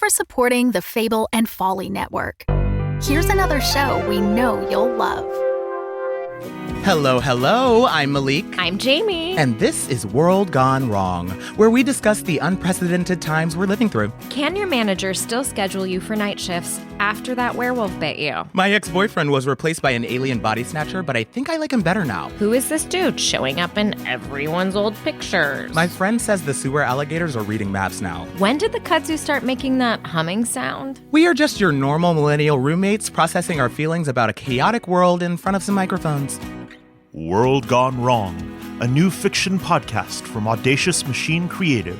for supporting the Fable and Folly Network. Here's another show we know you'll love. Hello, I'm Malik. I'm Jamie. And this is World Gone Wrong, where we discuss the unprecedented times we're living through. Can your manager still schedule you for night shifts after that werewolf bit you? My ex-boyfriend was replaced by an alien body snatcher, but I think I like him better now. Who is this dude showing up in everyone's old pictures? My friend says the sewer alligators are reading maps now. When did the kudzu start making that humming sound? We are just your normal millennial roommates processing our feelings about a chaotic world in front of some microphones. World Gone Wrong, a new fiction podcast from Audacious Machine Creative,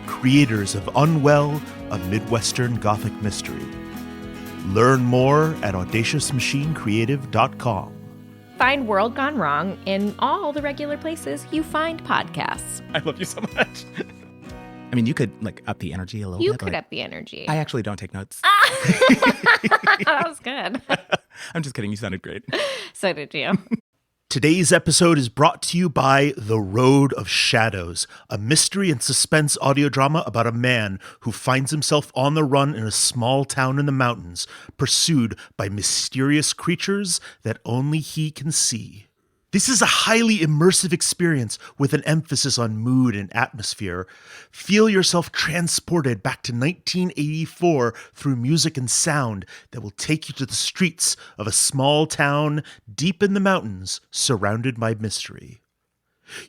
creators of Unwell, a Midwestern Gothic mystery. Learn more at audaciousmachinecreative.com. Find World Gone Wrong in all the regular places you find podcasts. I love you so much. I mean, you could, up the energy a little bit. You could up the energy. I actually don't take notes. That was good. I'm just kidding. You sounded great. So did you. Today's episode is brought to you by The Road of Shadows, a mystery and suspense audio drama about a man who finds himself on the run in a small town in the mountains, pursued by mysterious creatures that only he can see. This is a highly immersive experience with an emphasis on mood and atmosphere. Feel yourself transported back to 1984 through music and sound that will take you to the streets of a small town deep in the mountains surrounded by mystery.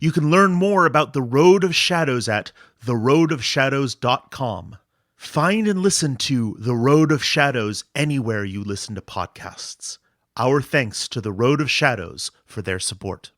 You can learn more about The Road of Shadows at theroadofshadows.com. Find and listen to The Road of Shadows anywhere you listen to podcasts. Our thanks to The Road of Shadows for their support.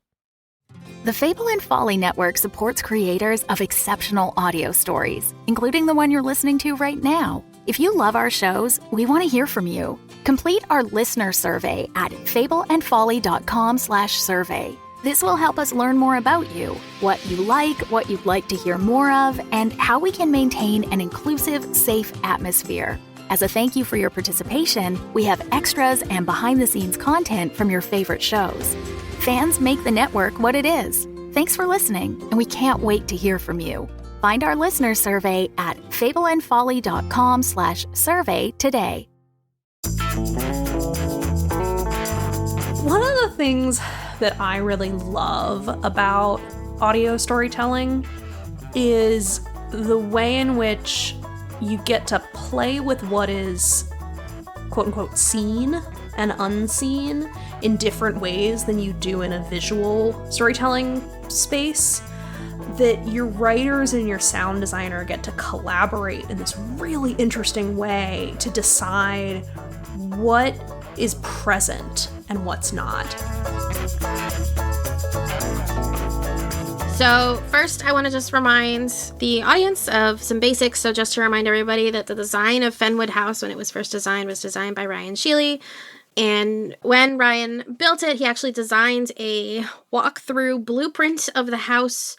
The Fable and Folly Network supports creators of exceptional audio stories, including the one you're listening to right now. If you love our shows, we want to hear from you. Complete our listener survey at fableandfolly.com/survey. This will help us learn more about you, what you like, what you'd like to hear more of, and how we can maintain an inclusive, safe atmosphere. As a thank you for your participation, we have extras and behind-the-scenes content from your favorite shows. Fans make the network what it is. Thanks for listening, and we can't wait to hear from you. Find our listener survey at fableandfolly.com/survey today. One of the things that I really love about audio storytelling is the way in which you get to play with what is quote-unquote seen and unseen in different ways than you do in a visual storytelling space. That your writers and your sound designer get to collaborate in this really interesting way to decide what is present and what's not. So first, I want to just remind the audience of some basics. So just to remind everybody that the design of Fenwood House, when it was first designed, was designed by Ryan Sheely. And when Ryan built it, he actually designed a walkthrough blueprint of the house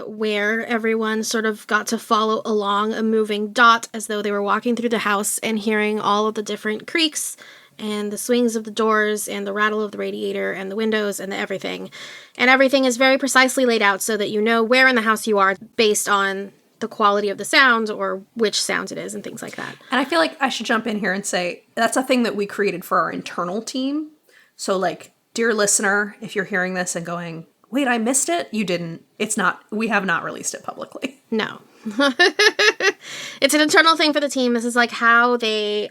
where everyone sort of got to follow along a moving dot as though they were walking through the house and hearing all of the different creaks and the swings of the doors and the rattle of the radiator and the windows and the everything. And everything is very precisely laid out so that you know where in the house you are based on the quality of the sound or which sounds it is and things like that. And I feel like I should jump in here and say that's a thing that we created for our internal team. So dear listener, if you're hearing this and going, wait, I missed it? You didn't. We have not released it publicly. No. It's an internal thing for the team. This is how they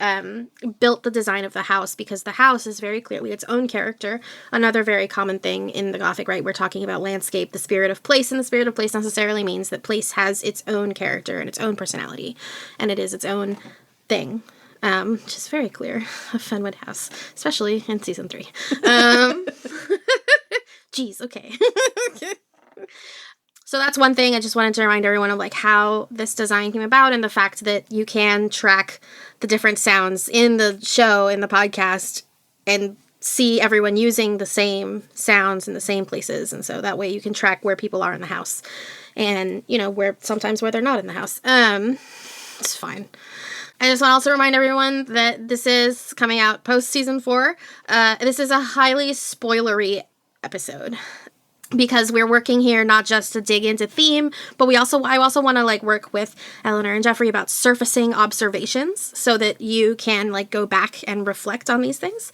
built the design of the house, because the house is very clearly its own character. Another very common thing in the Gothic, right? We're talking about landscape, the spirit of place, and the spirit of place necessarily means that place has its own character and its own personality, and it is its own thing. Which is very clear of Fenwood House, especially in season 3. Geez, okay. So that's one thing I just wanted to remind everyone of, how this design came about and the fact that you can track the different sounds in the show, in the podcast, and see everyone using the same sounds in the same places. And so that way you can track where people are in the house and, where they're not in the house. It's fine. I just want to also remind everyone that this is coming out post season 4. This is a highly spoilery episode. because we're working here not just to dig into theme, but I also want to like work with Eleanor and Jeffrey about surfacing observations so that you can like go back and reflect on these things.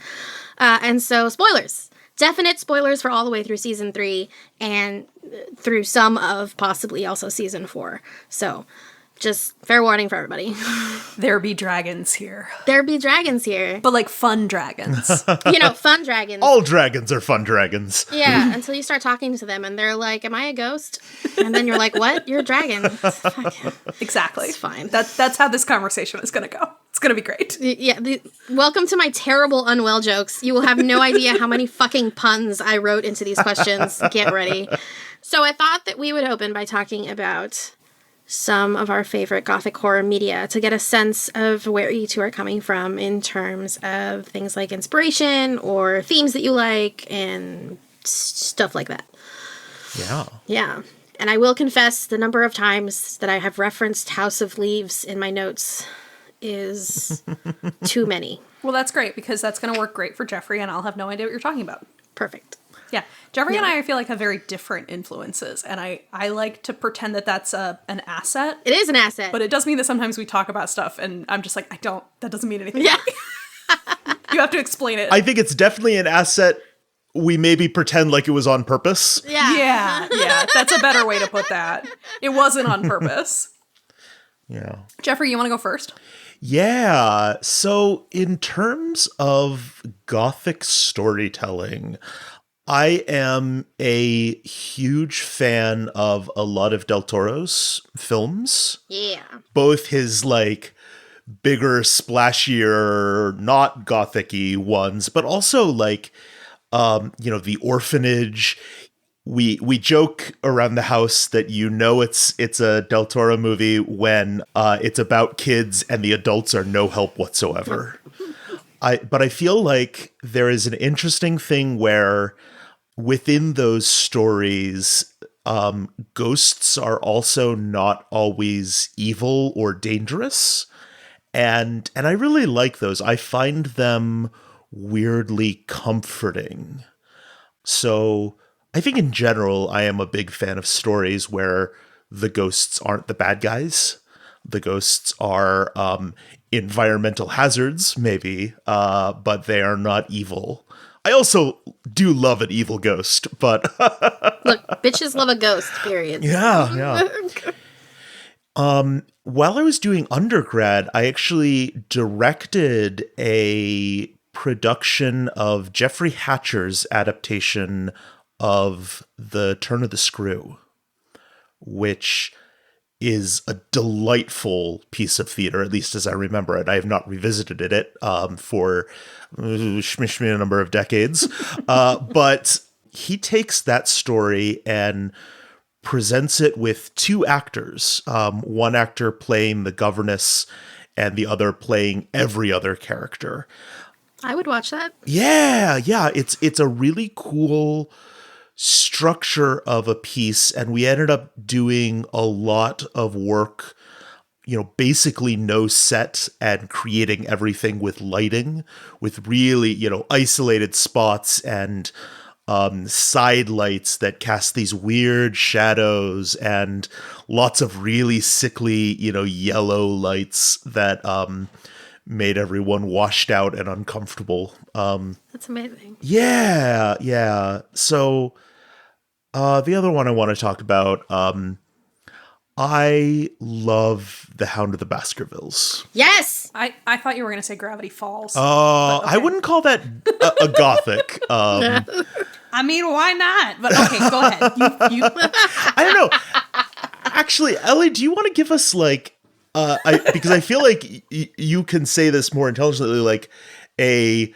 And so spoilers, definite spoilers for all the way through season 3 and through some of possibly also season 4. So just fair warning for everybody. There be dragons here. There be dragons here. But like fun dragons. Fun dragons. All dragons are fun dragons. Yeah, until you start talking to them and they're like, am I a ghost? And then you're like, what? You're a dragon. Exactly. It's fine. That's how this conversation is going to go. It's going to be great. Yeah, welcome to my terrible Unwell jokes. You will have no idea how many fucking puns I wrote into these questions. Get ready. So I thought that we would open by talking about some of our favorite Gothic horror media to get a sense of where you two are coming from in terms of things like inspiration or themes that you like and stuff like that. Yeah. Yeah. And I will confess the number of times that I have referenced House of Leaves in my notes is too many. Well, that's great because that's going to work great for Jeffrey and I'll have no idea what you're talking about. Perfect. Yeah. Jeffrey and I feel like have very different influences, and I like to pretend that that's an asset. It is an asset. But it does mean that sometimes we talk about stuff, and I'm just like, that doesn't mean anything. Yeah. You have to explain it. I think it's definitely an asset. We maybe pretend like it was on purpose. Yeah. Yeah. That's a better way to put that. It wasn't on purpose. Yeah. Jeffrey, you want to go first? Yeah. So in terms of Gothic storytelling, I am a huge fan of a lot of Del Toro's films. Yeah. Both his like bigger, splashier, not Gothic-y ones, but also like, The Orphanage. We joke around the house that it's a Del Toro movie when it's about kids and the adults are no help whatsoever. But I feel like there is an interesting thing where within those stories, ghosts are also not always evil or dangerous. And I really like those. I find them weirdly comforting. So I think in general, I am a big fan of stories where the ghosts aren't the bad guys. The ghosts are environmental hazards, maybe, but they are not evil. I also do love an evil ghost, but Look, bitches love a ghost, period. yeah. While I was doing undergrad, I actually directed a production of Jeffrey Hatcher's adaptation of The Turn of the Screw, which is a delightful piece of theater, at least as I remember it. I have not revisited it for a number of decades. But he takes that story and presents it with two actors, one actor playing the governess and the other playing every other character. I would watch that. Yeah. It's a really cool structure of a piece, and we ended up doing a lot of work, basically no set and creating everything with lighting, with really, isolated spots and side lights that cast these weird shadows and lots of really sickly, yellow lights that made everyone washed out and uncomfortable. That's amazing. Yeah. So the other one I want to talk about, I love The Hound of the Baskervilles. Yes! I thought you were going to say Gravity Falls. Okay. I wouldn't call that a Gothic. I mean, why not? But okay, go ahead. You I don't know. Actually, Ellie, do you want to give us because I feel like you can say this more intelligently, like a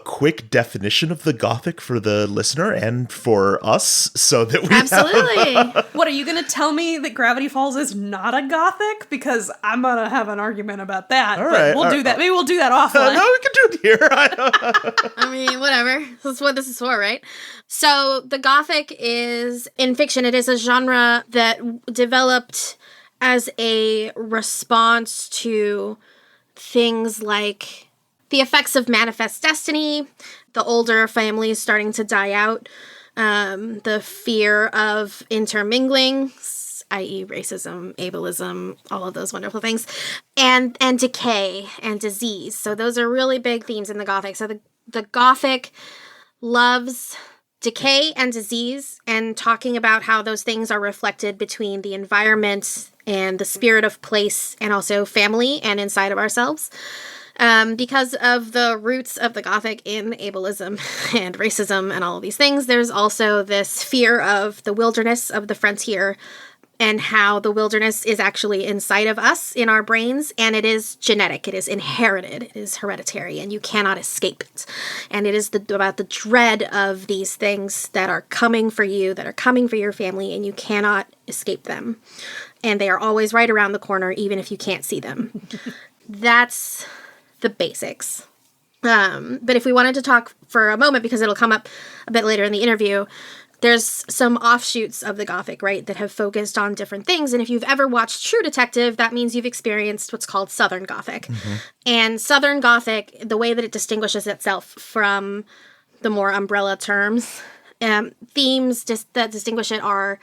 quick definition of the Gothic for the listener and for us, so that we Absolutely. What, are you going to tell me that Gravity Falls is not a Gothic? Because I'm going to have an argument about that. All but right, we'll do that. Maybe we'll do that offline. No, we can do it here. I mean, whatever. That's what this is for, right? So the Gothic is, in fiction, it is a genre that developed as a response to things like the effects of manifest destiny, the older families starting to die out, the fear of intermingling, i.e. racism, ableism, all of those wonderful things, and decay and disease. So those are really big themes in the Gothic. So the Gothic loves decay and disease, and talking about how those things are reflected between the environment and the spirit of place, and also family and inside of ourselves. Because of the roots of the Gothic in ableism and racism and all of these things, there's also this fear of the wilderness, of the frontier, and how the wilderness is actually inside of us, in our brains, and it is genetic, it is inherited, it is hereditary, and you cannot escape it. And it is about the dread of these things that are coming for you, that are coming for your family, and you cannot escape them. And they are always right around the corner, even if you can't see them. That's the basics. But if we wanted to talk for a moment, because it'll come up a bit later in the interview, there's some offshoots of the Gothic, right, that have focused on different things. And if you've ever watched True Detective, that means you've experienced what's called Southern Gothic. Mm-hmm. And Southern Gothic, the way that it distinguishes itself from the more umbrella terms, themes that distinguish it are,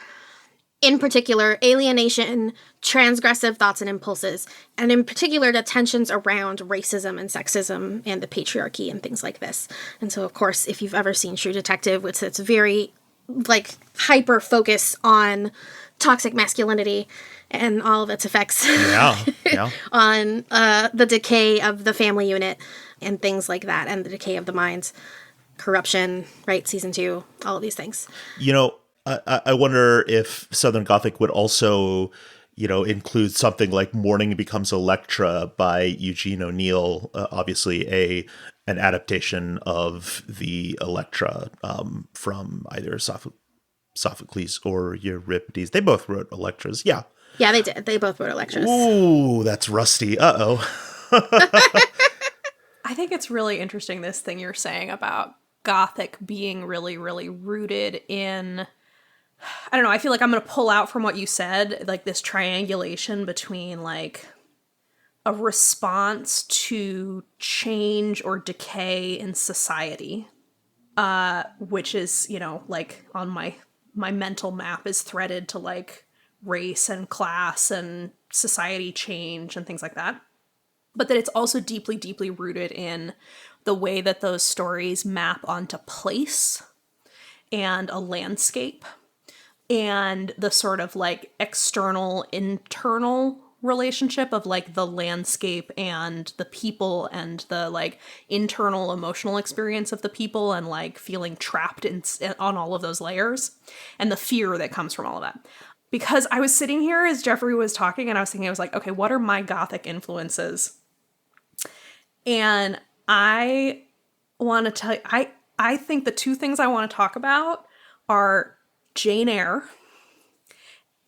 in particular, alienation, transgressive thoughts and impulses, and in particular, the tensions around racism and sexism and the patriarchy and things like this. And so, of course, if you've ever seen True Detective, it's very hyper focus on toxic masculinity and all of its effects on the decay of the family unit and things like that, and the decay of the mind, corruption, right? Season 2, all of these things. I wonder if Southern Gothic would also, include something like Morning Becomes Electra by Eugene O'Neill, obviously an adaptation of the Electra from either Sophocles or Euripides. They both wrote Electras. Yeah. Yeah, they did. They both wrote Electras. Ooh, that's rusty. Uh-oh. I think it's really interesting, this thing you're saying about Gothic being really, really rooted in, I don't know, I feel like I'm going to pull out from what you said, this triangulation between a response to change or decay in society, which is, on my mental map is threaded to race and class and society change and things like that. But that it's also deeply, deeply rooted in the way that those stories map onto place and a landscape and the sort of external, internal relationship of the landscape and the people and the internal emotional experience of the people and feeling trapped on all of those layers and the fear that comes from all of that. Because I was sitting here as Jeffrey was talking and I was thinking, I was like, okay, what are my Gothic influences? And I want to tell you, I think the two things I want to talk about are Jane Eyre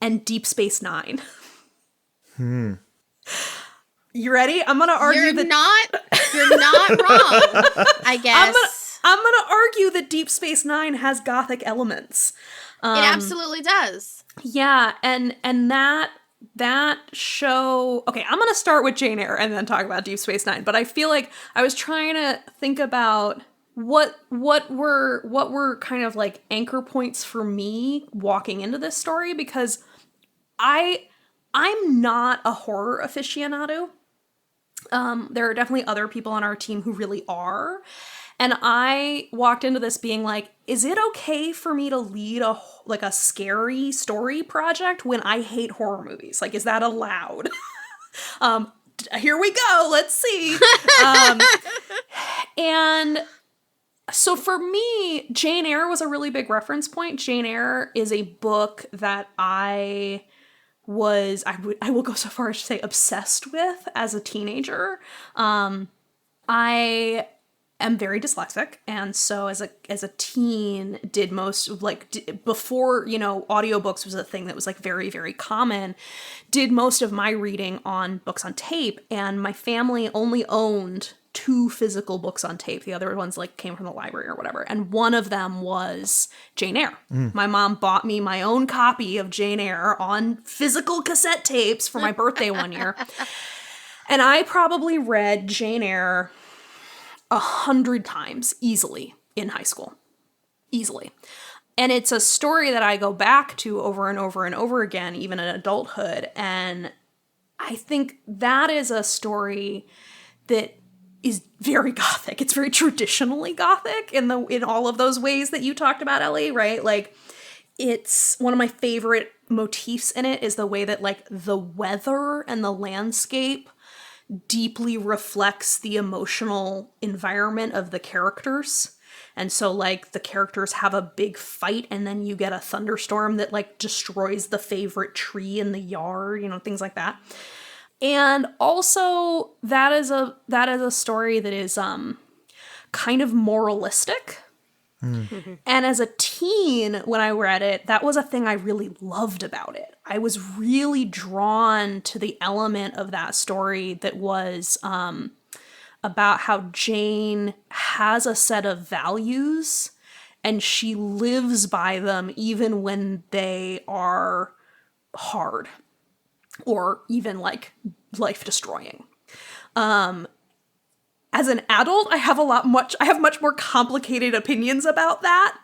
and Deep Space Nine. You ready? I'm going to argue you're not wrong, I guess. I'm going to argue that Deep Space Nine has Gothic elements. It absolutely does. Yeah, and that show, okay, I'm going to start with Jane Eyre and then talk about Deep Space Nine, but I feel like I was trying to think about what were kind of anchor points for me walking into this story, because I'm not a horror aficionado. There are definitely other people on our team who really are. And I walked into this being is it okay for me to lead a scary story project when I hate horror movies? Is that allowed? Here we go. Let's see. And so for me, Jane Eyre was a really big reference point. Jane Eyre is a book that I will go so far as to say obsessed with as a teenager. I am very dyslexic, and so as a teen did most before audiobooks was a thing that was very, very common, did most of my reading on books on tape, and my family only owned 2 physical books on tape. The other ones came from the library or whatever, and one of them was Jane Eyre. My mom bought me my own copy of Jane Eyre on physical cassette tapes for my birthday one year, and I probably read Jane Eyre 100 times easily in high school. Easily. And it's a story that I go back to over and over and over again, even in adulthood. And I think that is a story that is very Gothic. It's very traditionally Gothic in all of those ways that you talked about, Ellie, right? Like, it's one of my favorite motifs in it is the way that, like, the weather and the landscape deeply reflects the emotional environment of the characters. And so, like, the characters have a big fight and then you get a thunderstorm that, like, destroys the favorite tree in the yard, things like that. And also that is a story that is kind of moralistic. Mm-hmm. And as a teen, when I read it, that was a thing I really loved about it. I was really drawn to the element of that story that was about how Jane has a set of values and she lives by them even when they are hard or even, like, life-destroying. As an adult, I have much more complicated opinions about that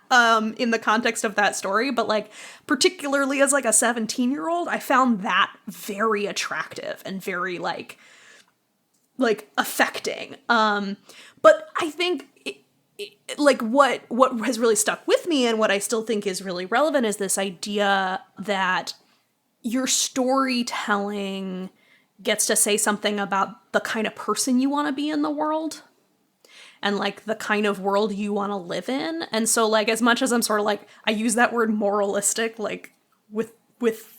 in the context of that story. But, like, particularly as, like, a 17-year-old, I found that very attractive and very, like affecting. But I think, like, what has really stuck with me and what I still think is really relevant is this idea that your storytelling gets to say something about the kind of person you want to be in the world and, like, the kind of world you want to live in. And so, like, as much as I'm sort of, like, I use that word moralistic, like, with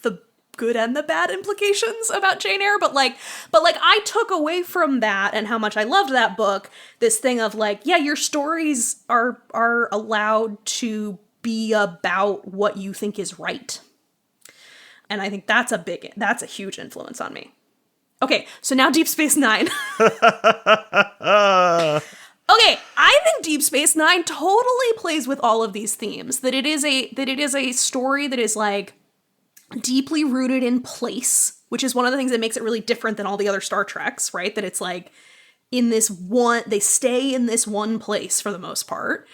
the good and the bad implications about Jane Eyre, but I took away from that and how much I loved that book, this thing of, like, yeah, your stories are allowed to be about what you think is right. And I think that's a huge influence on me. Okay, so now Deep Space Nine. Okay, I think Deep Space Nine totally plays with all of these themes. That it is a story that is, like, deeply rooted in place, which is one of the things that makes it really different than all the other Star Treks, right? That it's, like, they stay in this one place for the most part.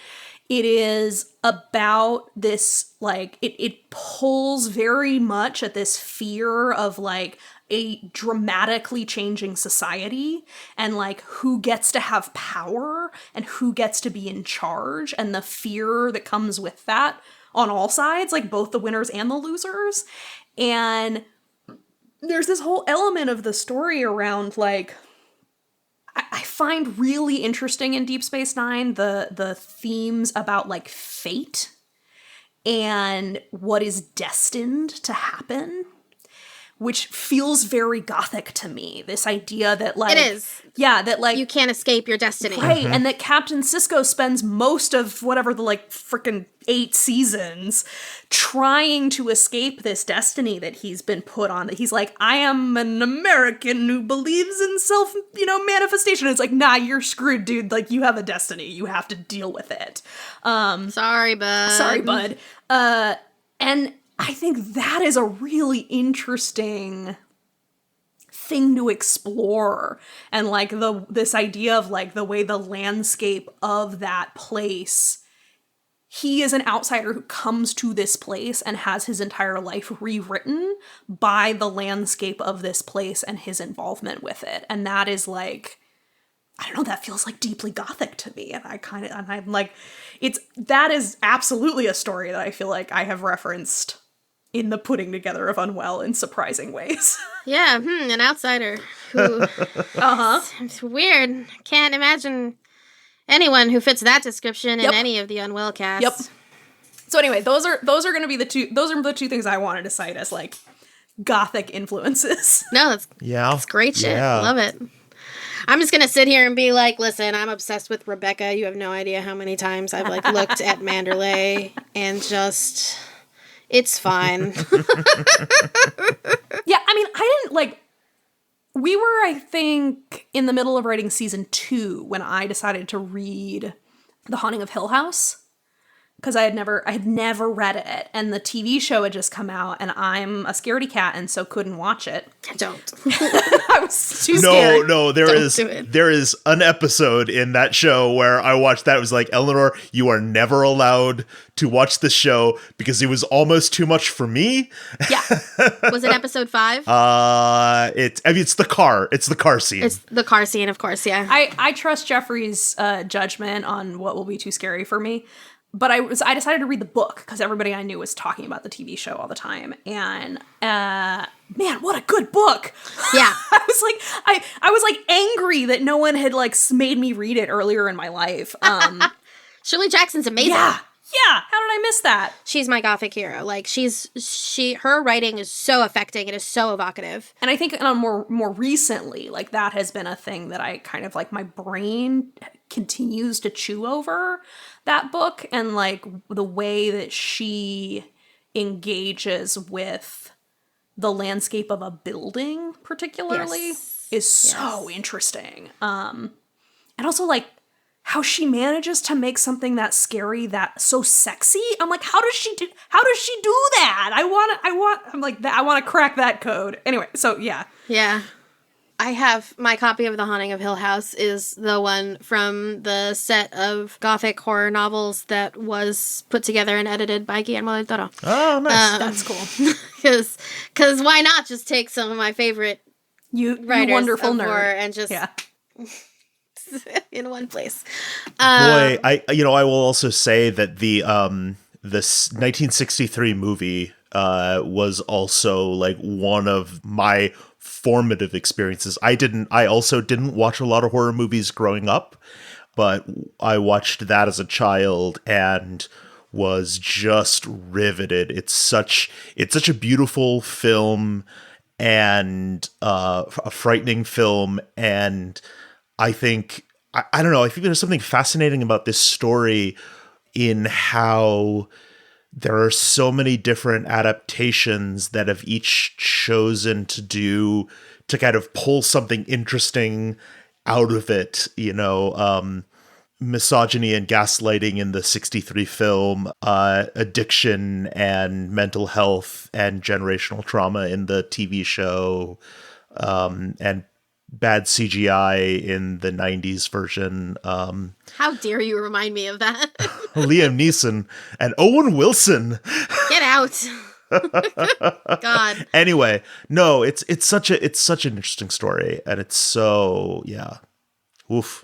It is about this, like, it pulls very much at this fear of, like, a dramatically changing society and, like, who gets to have power and who gets to be in charge and the fear that comes with that on all sides, like, both the winners and the losers. And there's this whole element of the story around, like, I find really interesting in Deep Space Nine the themes about, like, fate and what is destined to happen, which feels very Gothic to me. This idea that, like... It is. Yeah, that, like... You can't escape your destiny. Right, mm-hmm. And that Captain Sisko spends most of whatever the, like, frickin' 8 seasons trying to escape this destiny that he's been put on. That he's like, I am an American who believes in manifestation. And it's like, nah, you're screwed, dude. Like, you have a destiny. You have to deal with it. Sorry, bud. And I think that is a really interesting thing to explore. And, like, this idea of, like, the way the landscape of that place, he is an outsider who comes to this place and has his entire life rewritten by the landscape of this place and his involvement with it. And that is, like, I don't know, that feels, like, deeply Gothic to me. And I'm like, that is absolutely a story that I feel like I have referenced in the putting together of Unwell in surprising ways. Yeah, an outsider who... It's weird. Can't imagine anyone who fits that description in any of the Unwell cast. Yep. So anyway, those are going to be the two things I wanted to cite as, like, Gothic influences. No, that's great shit. Yeah. Love it. I'm just going to sit here and be like, listen, I'm obsessed with Rebecca. You have no idea how many times I've, like, looked at Manderley and just... It's fine. Yeah, I mean, I didn't, like... We were, I think, in the middle of writing season 2 when I decided to read The Haunting of Hill House. because I had never read it, and the TV show had just come out, and I'm a scaredy cat, and so couldn't watch it. Don't. I was too scared. No, Don't do it. there is an episode in that show where I watched that. It was like, Eleanor, you are never allowed to watch this show because it was almost too much for me. Yeah. Was it episode 5? It's the car. It's the car scene. It's the car scene, of course, yeah. I trust Jeffrey's judgment on what will be too scary for me. But I decided to read the book because everybody I knew was talking about the TV show all the time. And man, what a good book. Yeah. I was like angry that no one had like made me read it earlier in my life. Shirley Jackson's amazing. Yeah. How did I miss that? She's my Gothic hero. Like, her writing is so affecting. It is so evocative. And I think more recently, like, that has been a thing that I kind of like, my brain continues to chew over that book, and like the way that she engages with the landscape of a building particularly is so interesting. And also like how she manages to make something that scary that so sexy. I'm like, how does she do that? I want to crack that code. Anyway, so yeah. Yeah. I have my copy of The Haunting of Hill House is the one from the set of Gothic horror novels that was put together and edited by Guillermo del Toro. Oh, nice. That's cool. Because why not just take some of my favorite writers wonderful of nerd horror and just in one place. Boy, I will also say that the this 1963 movie was also like one of my formative experiences. I also didn't watch a lot of horror movies growing up, but I watched that as a child and was just riveted. It's such a beautiful film and a frightening film, and I think I don't know, I think there's something fascinating about this story in how there are so many different adaptations that have each chosen to kind of pull something interesting out of it, misogyny and gaslighting in the 63 film, addiction and mental health and generational trauma in the TV show, and bad CGI in the 90s version. How dare you remind me of that? Liam Neeson and Owen Wilson. Get out. God. Anyway, no, it's such an interesting story, and it's so, yeah. Oof.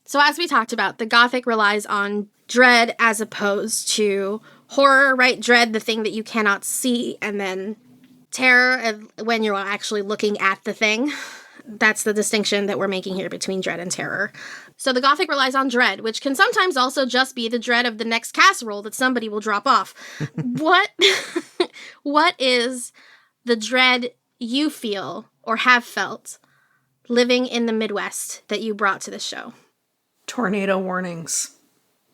So as we talked about, the Gothic relies on dread as opposed to horror, right? Dread, the thing that you cannot see, and then terror when you're actually looking at the thing. That's the distinction that we're making here between dread and terror. So the Gothic relies on dread, which can sometimes also just be the dread of the next casserole that somebody will drop off. What is the dread you feel or have felt living in the Midwest that you brought to this show? Tornado warnings.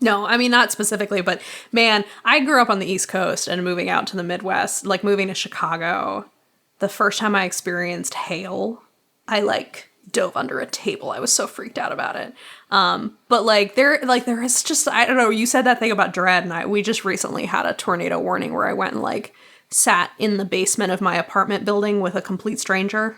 No, I mean, not specifically, but man, I grew up on the East Coast, and moving out to the Midwest, like moving to Chicago, the first time I experienced hail, I like dove under a table. I was so freaked out about it. But there is just, I don't know, you said that thing about dread, and we just recently had a tornado warning where I went and like sat in the basement of my apartment building with a complete stranger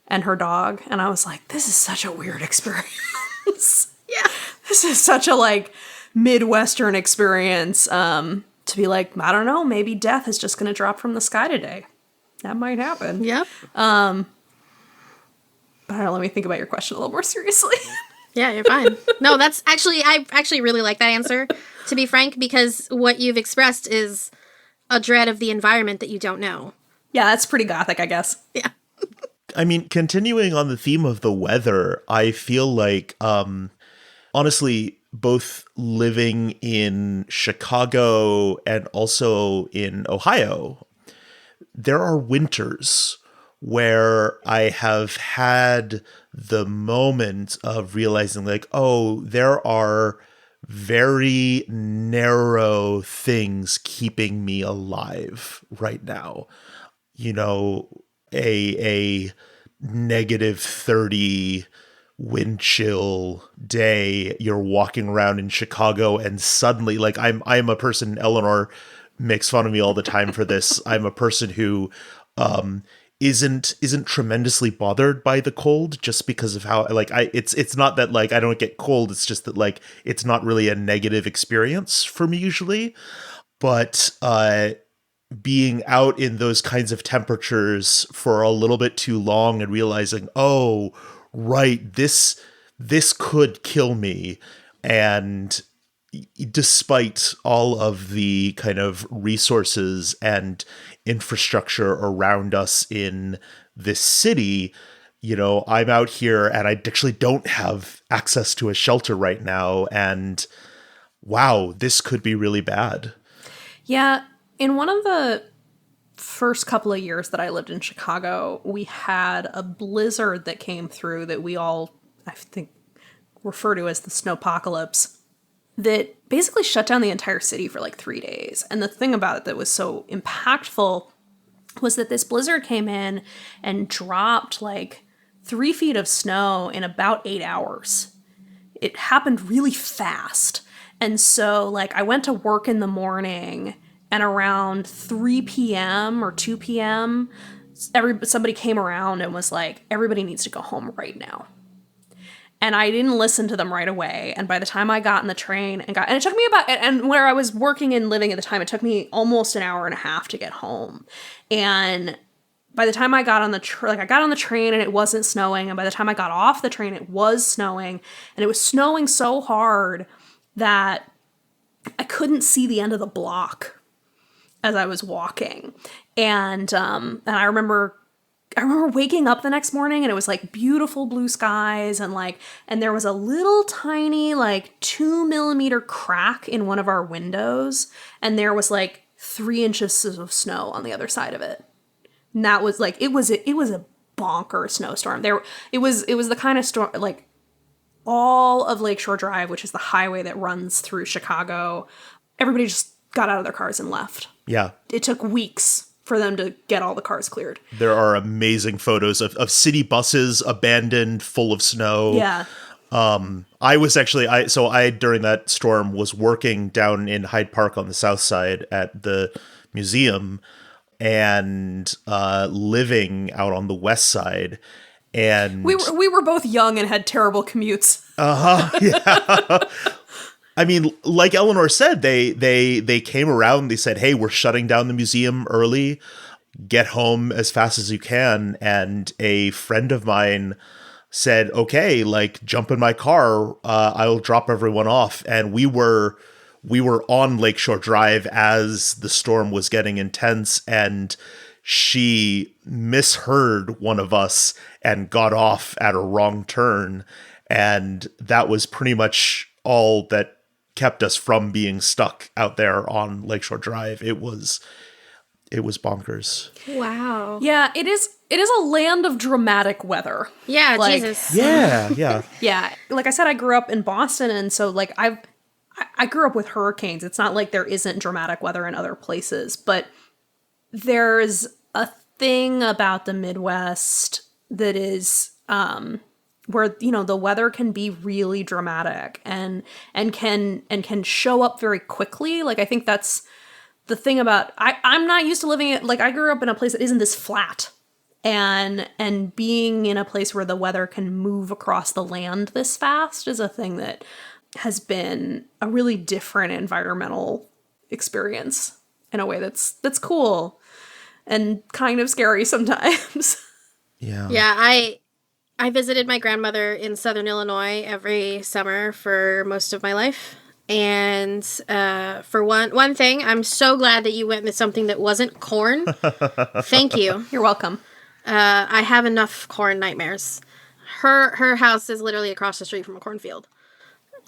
and her dog. And I was like, this is such a weird experience. Yeah. This is such a like Midwestern experience, to be like, I don't know, maybe death is just going to drop from the sky today. That might happen. Yep. But I don't know, let me think about your question a little more seriously. Yeah, you're fine. No, I actually really like that answer, to be frank, because what you've expressed is a dread of the environment that you don't know. Yeah, that's pretty Gothic, I guess. Yeah. I mean, continuing on the theme of the weather, I feel like, honestly, both living in Chicago and also in Ohio, there are winters where I have had the moment of realizing like, oh, there are very narrow things keeping me alive right now. A -30 wind chill day, you're walking around in Chicago and suddenly, like, I'm a person, Eleanor makes fun of me all the time for this. I'm a person who isn't tremendously bothered by the cold just because of how, like, it's not that, like, I don't get cold, it's just that, like, it's not really a negative experience for me usually. But being out in those kinds of temperatures for a little bit too long and realizing, oh, right, this could kill me. And despite all of the kind of resources and infrastructure around us in this city, you know, I'm out here and I actually don't have access to a shelter right now. And wow, this could be really bad. Yeah. In one of the first couple of years that I lived in Chicago, we had a blizzard that came through that we all, I think, refer to as the snowpocalypse, that basically shut down the entire city for like 3 days. And the thing about it that was so impactful was that this blizzard came in and dropped like 3 feet of snow in about 8 hours. It happened really fast. And so, like, I went to work in the morning, and around 3 p.m. or 2 p.m., somebody came around and was like, everybody needs to go home right now. And I didn't listen to them right away. And by the time I got in the train and it took me and where I was working and living at the time, it took me almost an hour and a half to get home. And by the time I got on I got on the train and it wasn't snowing. And by the time I got off the train, it was snowing. And it was snowing so hard that I couldn't see the end of the block as I was walking. And I remember waking up the next morning and it was like beautiful blue skies and there was a little tiny like 2 millimeter crack in one of our windows. And there was like 3 inches of snow on the other side of it. And that was like, it was a bonker snowstorm. It was the kind of storm, like all of Lakeshore Drive, which is the highway that runs through Chicago, everybody just got out of their cars and left. Yeah. It took weeks for them to get all the cars cleared. There are amazing photos of city buses abandoned, full of snow. Yeah. I was actually, during that storm was working down in Hyde Park on the south side at the museum and living out on the west side. And we were both young and had terrible commutes. Yeah. I mean, like Eleanor said, they came around, they said, hey, we're shutting down the museum early, get home as fast as you can. And a friend of mine said, okay, like jump in my car, I'll drop everyone off. And we were on Lakeshore Drive as the storm was getting intense, and she misheard one of us and got off at a wrong turn. And that was pretty much all that kept us from being stuck out there on Lakeshore Drive. It was bonkers. Wow. Yeah, it is a land of dramatic weather. Yeah, like, Jesus. Yeah. Yeah. Like I said, I grew up in Boston, and so like I grew up with hurricanes. It's not like there isn't dramatic weather in other places, but there's a thing about the Midwest that is where, you know, the weather can be really dramatic and can show up very quickly. Like, I think that's the thing about, I'm not used to living it. Like, I grew up in a place that isn't this flat, and being in a place where the weather can move across the land this fast is a thing that has been a really different environmental experience in a way that's cool and kind of scary sometimes. Yeah. Yeah, I visited my grandmother in Southern Illinois every summer for most of my life. And for one thing, I'm so glad that you went with something that wasn't corn. Thank you. You're welcome. I have enough corn nightmares. Her house is literally across the street from a cornfield.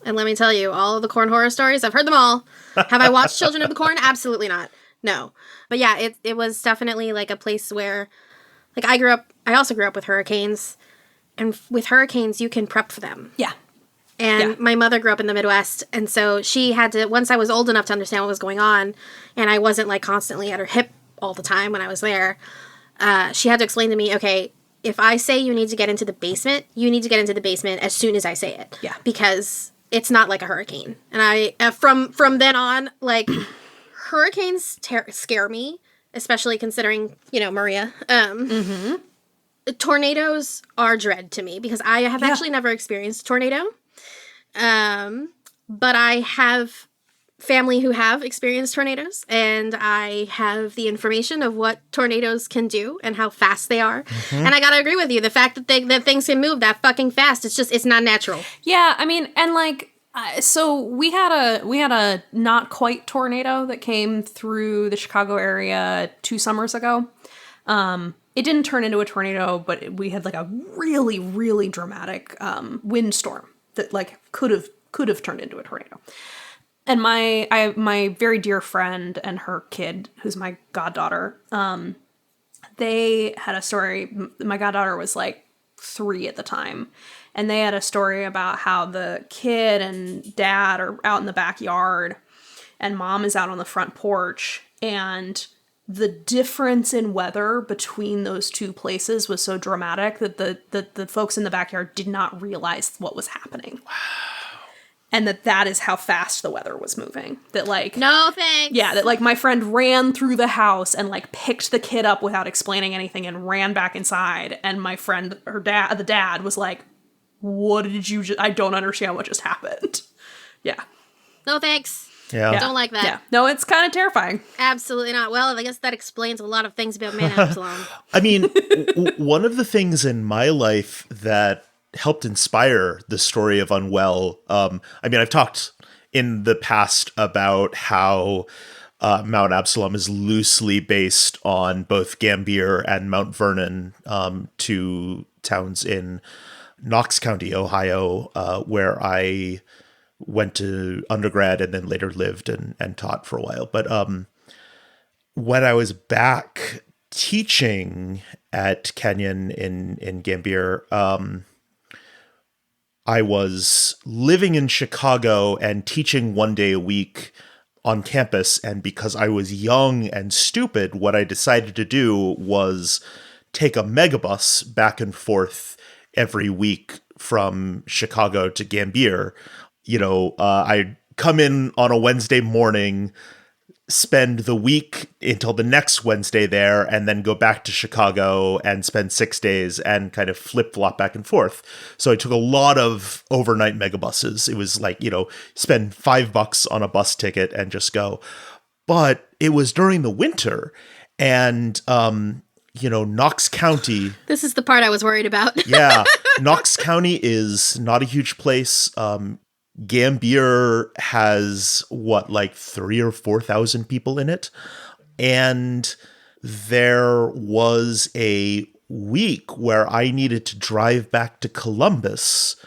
And let me tell you, all of the corn horror stories, I've heard them all. Have I watched Children of the Corn? Absolutely not. No. But yeah, it was definitely like a place where, like, I also grew up with hurricanes. And with hurricanes, you can prep for them. Yeah. And my mother grew up in the Midwest. And so she had to, once I was old enough to understand what was going on, and I wasn't like constantly at her hip all the time when I was there, she had to explain to me, okay, if I say you need to get into the basement, you need to get into the basement as soon as I say it. Yeah. Because it's not like a hurricane. And I, from then on, like, hurricanes scare me, especially considering, Maria. Tornadoes are dread to me because I have actually never experienced a tornado. But I have family who have experienced tornadoes, and I have the information of what tornadoes can do and how fast they are. And I gotta agree with you. The fact that things can move that fucking fast, it's not natural. Yeah, I mean, and like, so we had a not quite tornado that came through the Chicago area 2 summers ago. It didn't turn into a tornado, but we had like a really, really dramatic windstorm that like could have turned into a tornado. And my very dear friend and her kid, who's my goddaughter, they had a story. My goddaughter was like 3 at the time. And they had a story about how the kid and dad are out in the backyard and mom is out on the front porch. And the difference in weather between those 2 places was so dramatic that the folks in the backyard did not realize what was happening. Wow. And that is how fast the weather was moving. That like... No thanks. Yeah, that like my friend ran through the house and like picked the kid up without explaining anything and ran back inside. And my friend, the dad was like, what did you just... I don't understand what just happened. Yeah. No thanks. Yeah. Don't like that. Yeah. No, it's kind of terrifying. Absolutely not. Well, I guess that explains a lot of things about Man Absalom. I mean, one of the things in my life that helped inspire the story of Unwell, I've talked in the past about how Mount Absalom is loosely based on both Gambier and Mount Vernon, 2 towns in Knox County, Ohio, where I went to undergrad and then later lived and taught for a while. But when I was back teaching at Kenyon in Gambier, I was living in Chicago and teaching 1 day a week on campus. And because I was young and stupid, what I decided to do was take a megabus back and forth every week from Chicago to Gambier. I'd come in on a Wednesday morning, spend the week until the next Wednesday there, and then go back to Chicago and spend 6 days and kind of flip-flop back and forth. So I took a lot of overnight megabuses. It was like, spend $5 on a bus ticket and just go. But it was during the winter, and Knox County. This is the part I was worried about. Yeah. Knox County is not a huge place. Gambier has 3,000 or 4,000 people in it. And there was a week where I needed to drive back to Columbus,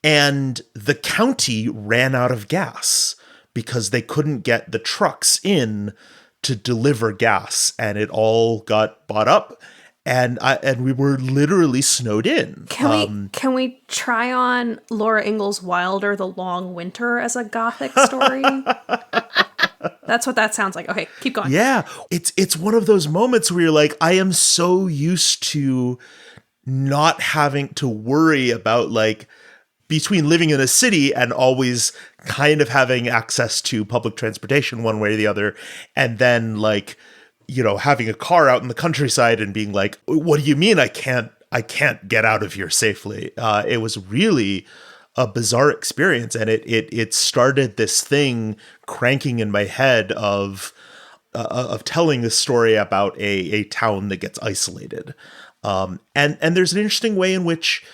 and the county ran out of gas because they couldn't get the trucks in to deliver gas, and it all got bought up. And we were literally snowed in. Can we try on Laura Ingalls Wilder, The Long Winter, as a Gothic story? That's what that sounds like. Okay, keep going. Yeah, it's one of those moments where you're like, I am so used to not having to worry about between living in a city and always kind of having access to public transportation one way or the other, and then having a car out in the countryside and being like, what do you mean I can't get out of here safely? It was really a bizarre experience. And it started this thing cranking in my head of telling this story about a town that gets isolated. And there's an interesting way in which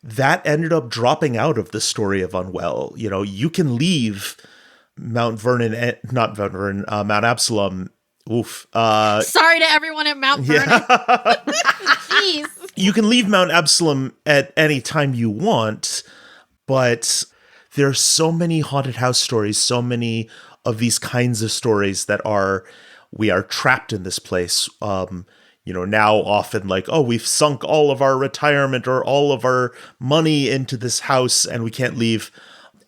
that ended up dropping out of the story of Unwell. You can leave Mount Absalom. Oof. Sorry to everyone at Mount Vernon. Yeah. Jeez. You can leave Mount Absalom at any time you want, but there are so many haunted house stories, so many of these kinds of stories that we are trapped in this place. Now often we've sunk all of our retirement or all of our money into this house and we can't leave.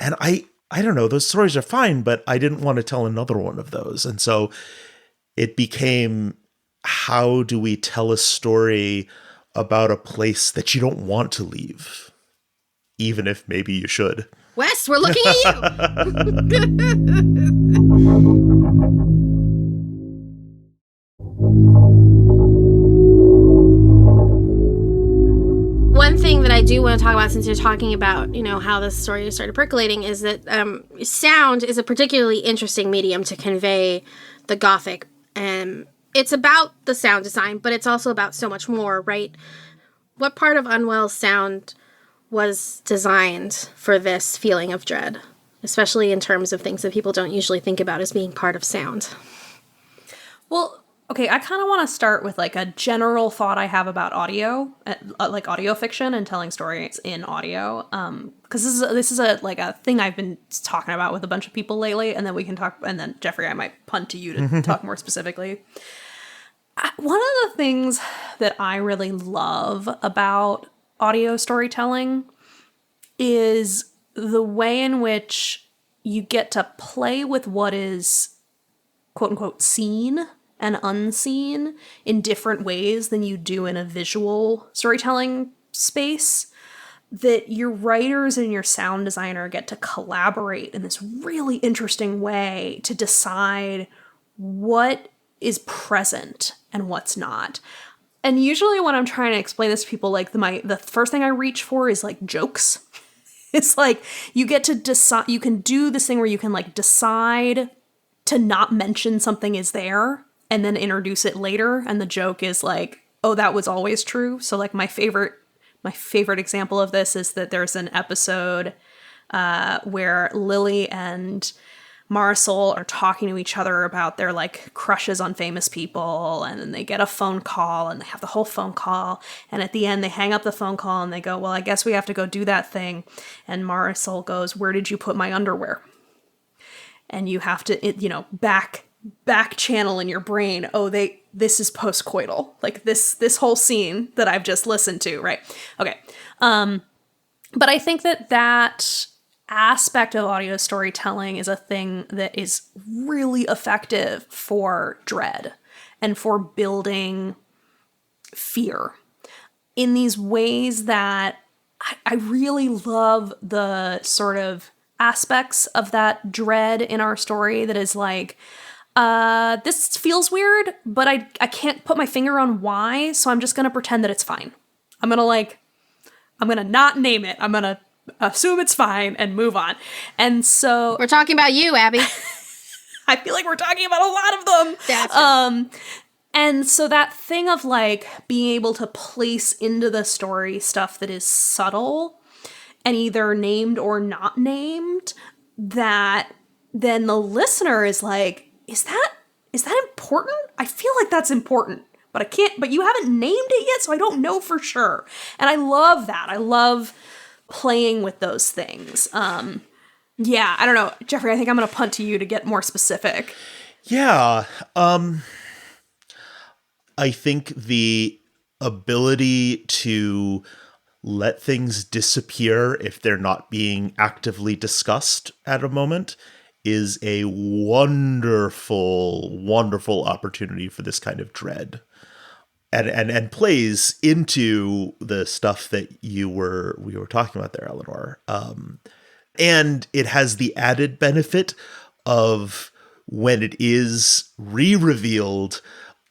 And I don't know, those stories are fine, but I didn't want to tell another one of those. And so it became, how do we tell a story about a place that you don't want to leave, even if maybe you should. Wes, we're looking at you. One thing that I do want to talk about, since you're talking about, how this story started percolating, is that sound is a particularly interesting medium to convey the Gothic. It's about the sound design, but it's also about so much more, right? What part of Unwell's sound was designed for this feeling of dread, especially in terms of things that people don't usually think about as being part of sound? Well, okay, I kind of want to start with like a general thought I have about audio, like audio fiction and telling stories in audio. Because this is a thing I've been talking about with a bunch of people lately, and then we can talk. And then Jeffrey, I might punt to you to talk more specifically. One of the things that I really love about audio storytelling is the way in which you get to play with what is quote unquote seen and unseen in different ways than you do in a visual storytelling space. That your writers and your sound designer get to collaborate in this really interesting way to decide what is present and what's not. And usually when I'm trying to explain this to people, like the first thing I reach for is like jokes. It's like you get to decide, you can do this thing where you can like decide to not mention something is there and then introduce it later. And the joke is like, oh, that was always true. So like my favorite example of this is that there's an episode where Lily and Marisol are talking to each other about their like crushes on famous people, and then they get a phone call and they have the whole phone call, and at the end they hang up the phone call and they go, well, I guess we have to go do that thing. And Marisol goes, where did you put my underwear? And you have to back channel in your brain, oh, this is postcoital, like this whole scene that I've just listened to, right? Okay. But I think that aspect of audio storytelling is a thing that is really effective for dread and for building fear in these ways that I really love the sort of aspects of that dread in our story that is like, this feels weird, but I can't put my finger on why, so I'm just going to pretend that it's fine. I'm going to not name it. I'm going to assume it's fine and move on. And so we're talking about you, Abby. I feel like we're talking about a lot of them. That's and so that thing of like being able to place into the story stuff that is subtle and either named or not named, that then the listener is like, is that important? I feel like that's important, but you haven't named it yet, so I don't know for sure. And I love that. I love playing with those things. Yeah, I don't know. Jeffrey, I think I'm going to punt to you to get more specific. Yeah. I think the ability to let things disappear if they're not being actively discussed at a moment is a wonderful, wonderful opportunity for this kind of dread. And plays into the stuff that we were talking about there, Eleanor. And it has the added benefit of when it is re-revealed,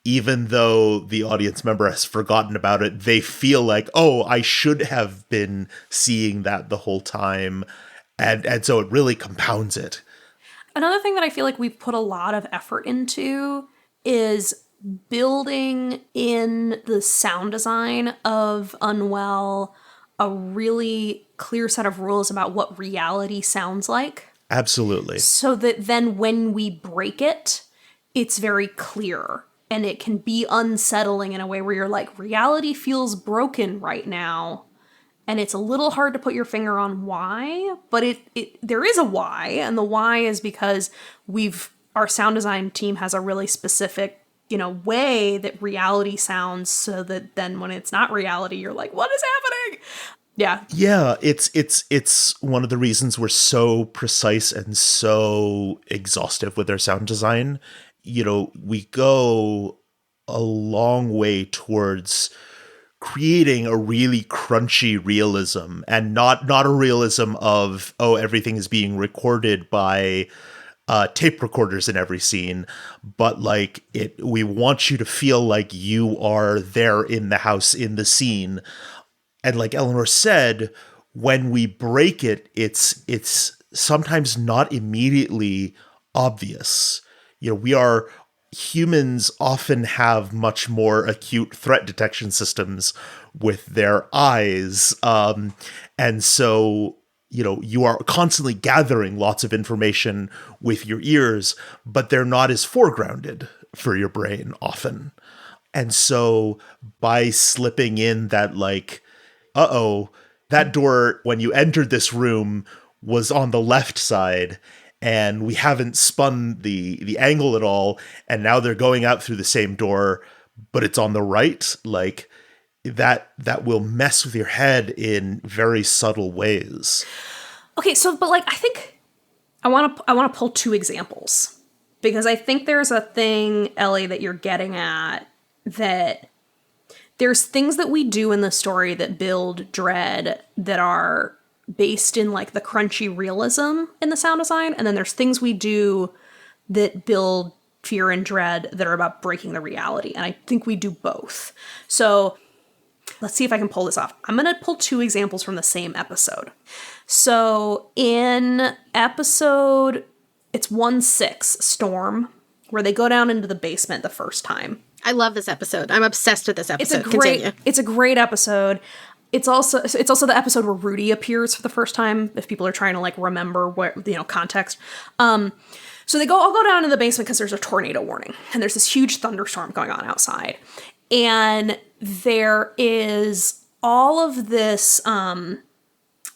even though the audience member has forgotten about it, they feel like, oh, I should have been seeing that the whole time. And so it really compounds it. Another thing that I feel like we've put a lot of effort into is building in the sound design of Unwell a really clear set of rules about what reality sounds like. Absolutely. So that then when we break it, it's very clear and it can be unsettling in a way where you're like, reality feels broken right now. And it's a little hard to put your finger on why, but there is a why. And the why is because our sound design team has a really specific way that reality sounds, so that then when it's not reality, you're like, what is happening? Yeah. Yeah, it's one of the reasons we're so precise and so exhaustive with our sound design. We go a long way towards creating a really crunchy realism, and not a realism of, oh, everything is being recorded by tape recorders in every scene, but like we want you to feel like you are there in the house, in the scene. And like Eleanor said, when we break it, it's sometimes not immediately obvious. Humans often have much more acute threat detection systems with their eyes. And so, you are constantly gathering lots of information with your ears, but they're not as foregrounded for your brain often. And so by slipping in that like, that door when you entered this room was on the left side, and we haven't spun the angle at all, and now they're going out through the same door, but it's on the right, like that will mess with your head in very subtle ways. Okay, so but like I think I want to pull two examples, because I think there's a thing, Ellie, that you're getting at, that there's things that we do in the story that build dread that are based in like the crunchy realism in the sound design, and then there's things we do that build fear and dread that are about breaking the reality, and I think we do both. So let's see if I can pull this off. I'm going to pull two examples from the same episode. So in episode, it's 1-6, Storm, where they go down into the basement the first time. I love this episode. I'm obsessed with this episode. It's a great episode. It's also the episode where Rudy appears for the first time, if people are trying to like remember what, context. So they all go down to the basement because there's a tornado warning, and there's this huge thunderstorm going on outside. And there is all of this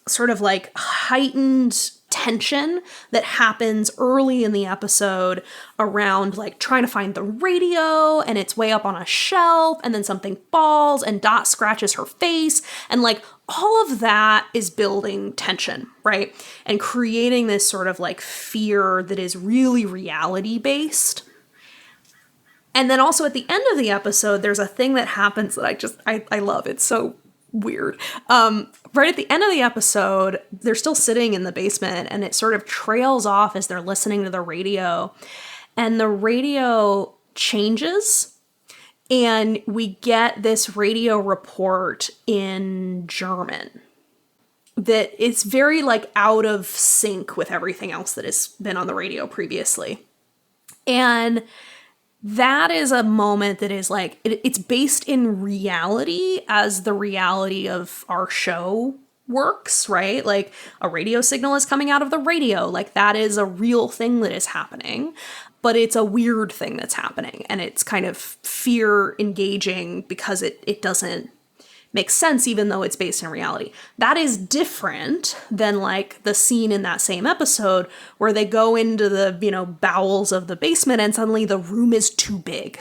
sort of like heightened tension that happens early in the episode around like trying to find the radio, and it's way up on a shelf, and then something falls and Dot scratches her face, and like all of that is building tension, right? And creating this sort of like fear that is really reality based. And then also at the end of the episode, there's a thing that happens that I love. It's so weird. Right at the end of the episode, they're still sitting in the basement, and it sort of trails off as they're listening to the radio, and the radio changes, and we get this radio report in German that it's very like out of sync with everything else that has been on the radio previously. And that is a moment that is like, it's based in reality as the reality of our show works, right? Like a radio signal is coming out of the radio. Like that is a real thing that is happening, but it's a weird thing that's happening. And it's kind of fear engaging because it doesn't make sense, even though it's based in reality. That is different than like the scene in that same episode where they go into the, bowels of the basement, and suddenly the room is too big.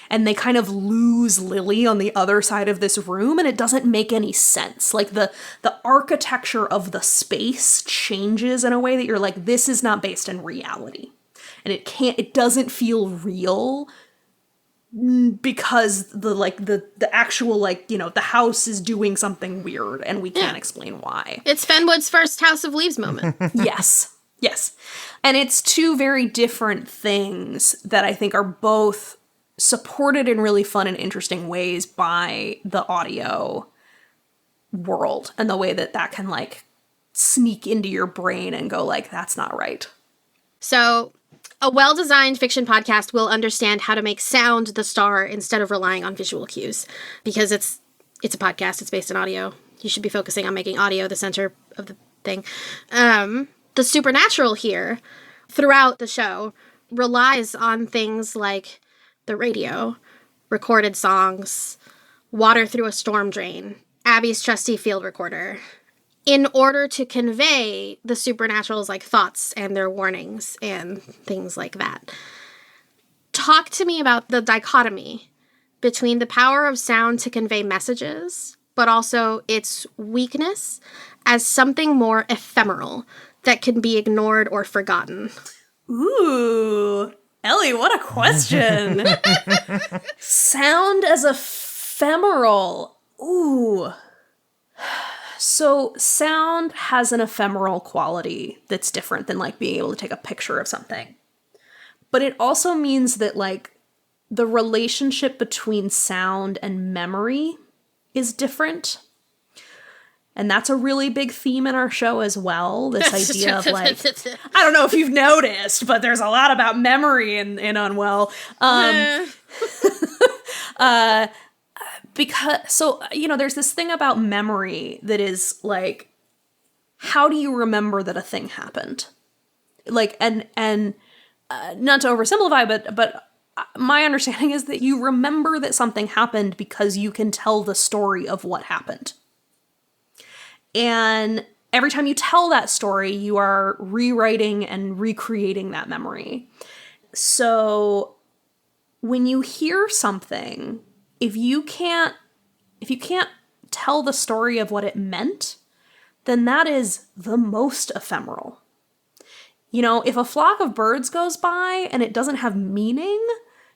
And they kind of lose Lily on the other side of this room, and it doesn't make any sense. Like the architecture of the space changes in a way that you're like, this is not based in reality. And it doesn't feel real because the actual the house is doing something weird, and we can't explain why. It's Fenwood's first House of Leaves moment. Yes. And it's two very different things that I think are both supported in really fun and interesting ways by the audio world, and the way that can like sneak into your brain and go like, that's not right. So a well-designed fiction podcast will understand how to make sound the star instead of relying on visual cues, because it's a podcast. It's based in audio. You should be focusing on making audio the center of the thing. The supernatural here throughout the show relies on things like the radio, recorded songs, water through a storm drain, Abby's trusty field recorder, in order to convey the supernatural's like thoughts and their warnings and things like that. Talk to me about the dichotomy between the power of sound to convey messages, but also its weakness as something more ephemeral that can be ignored or forgotten. Ooh, Ellie, what a question. Sound as ephemeral. Ooh. So sound has an ephemeral quality that's different than like being able to take a picture of something. But it also means that like the relationship between sound and memory is different. And that's a really big theme in our show as well. This idea of like, I don't know if you've noticed, but there's a lot about memory in Unwell. Because, so, you know, there's this thing about memory that is like, how do you remember that a thing happened? Like, and not to oversimplify, but my understanding is that you remember that something happened because you can tell the story of what happened. And every time you tell that story, you are rewriting and recreating that memory. So when you hear something, if you can't tell the story of what it meant, then that is the most ephemeral. You know, if a flock of birds goes by and it doesn't have meaning,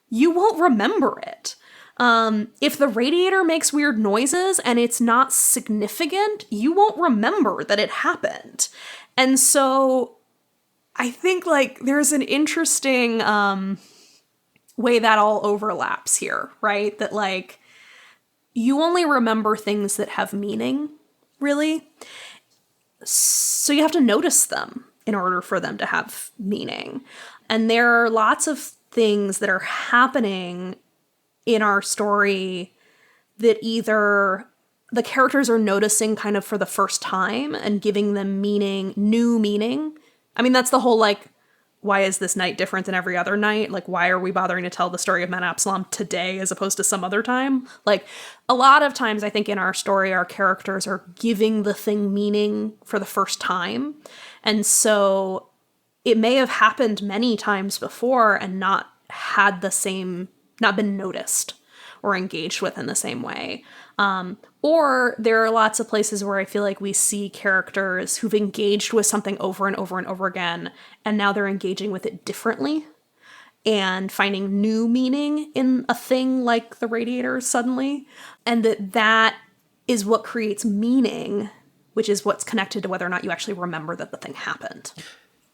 you won't remember it. If the radiator makes weird noises and it's not significant, you won't remember that it happened. And so I think like there's an interesting way that all overlaps here, right? That like you only remember things that have meaning, really. So you have to notice them in order for them to have meaning. And there are lots of things that are happening in our story that either the characters are noticing kind of for the first time and giving them meaning, new meaning. I mean, that's the whole like, why is this night different than every other night? Like, why are we bothering to tell the story of Mount Absalom today as opposed to some other time? Like, a lot of times I think in our story, our characters are giving the thing meaning for the first time. And so it may have happened many times before and not been noticed or engaged with in the same way. Or there are lots of places where I feel like we see characters who've engaged with something over and over and over again, and now they're engaging with it differently and finding new meaning in a thing like the radiator suddenly. And that is what creates meaning, which is what's connected to whether or not you actually remember that the thing happened.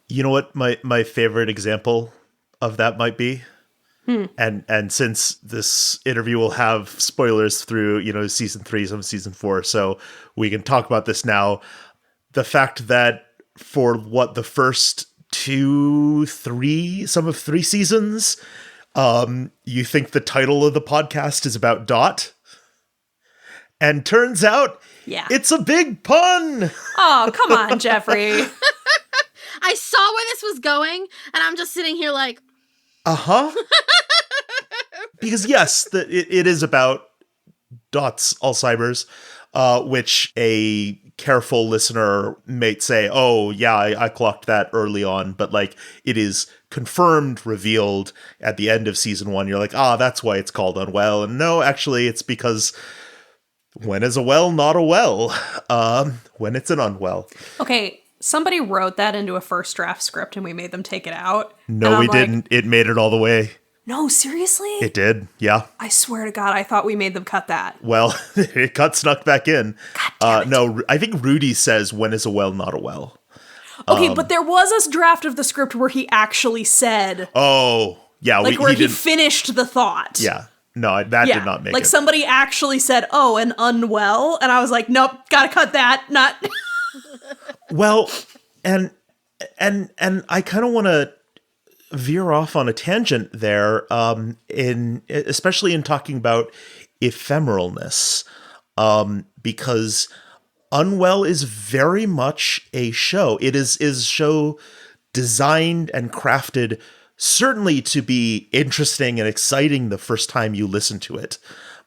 You know what my favorite example of that might be? And since this interview will have spoilers through, you know, season 3, some season 4, so we can talk about this now. The fact that for what the first 2, 3, some of 3 seasons, you think the title of the podcast is about Dot, and turns out, it's a big pun. Oh, come on, Jeffrey. I saw where this was going, and I'm just sitting here like, Because yes, it is about Dot's Alzheimer's, which a careful listener might say, oh yeah, I clocked that early on, but like it is confirmed, revealed at the end of season 1. You're like, that's why it's called Unwell. And no, actually it's because when is a well not a well? When it's an unwell. Okay. Somebody wrote that into a first draft script and we made them take it out. No, we didn't. It made it all the way. No, seriously? It did, yeah. I swear to God, I thought we made them cut that. Well, it got snuck back in. God damn it. No, I think Rudy says, when is a well not a well? Okay, but there was a draft of the script where he actually said... Oh, yeah. Like where he finished the thought. Yeah. No, that did not make it. Like somebody actually said, oh, an unwell? And I was like, nope, gotta cut that. Not... Well, and I kind of want to veer off on a tangent there, especially in talking about ephemeralness, because Unwell is very much a show. It is show designed and crafted certainly to be interesting and exciting the first time you listen to it,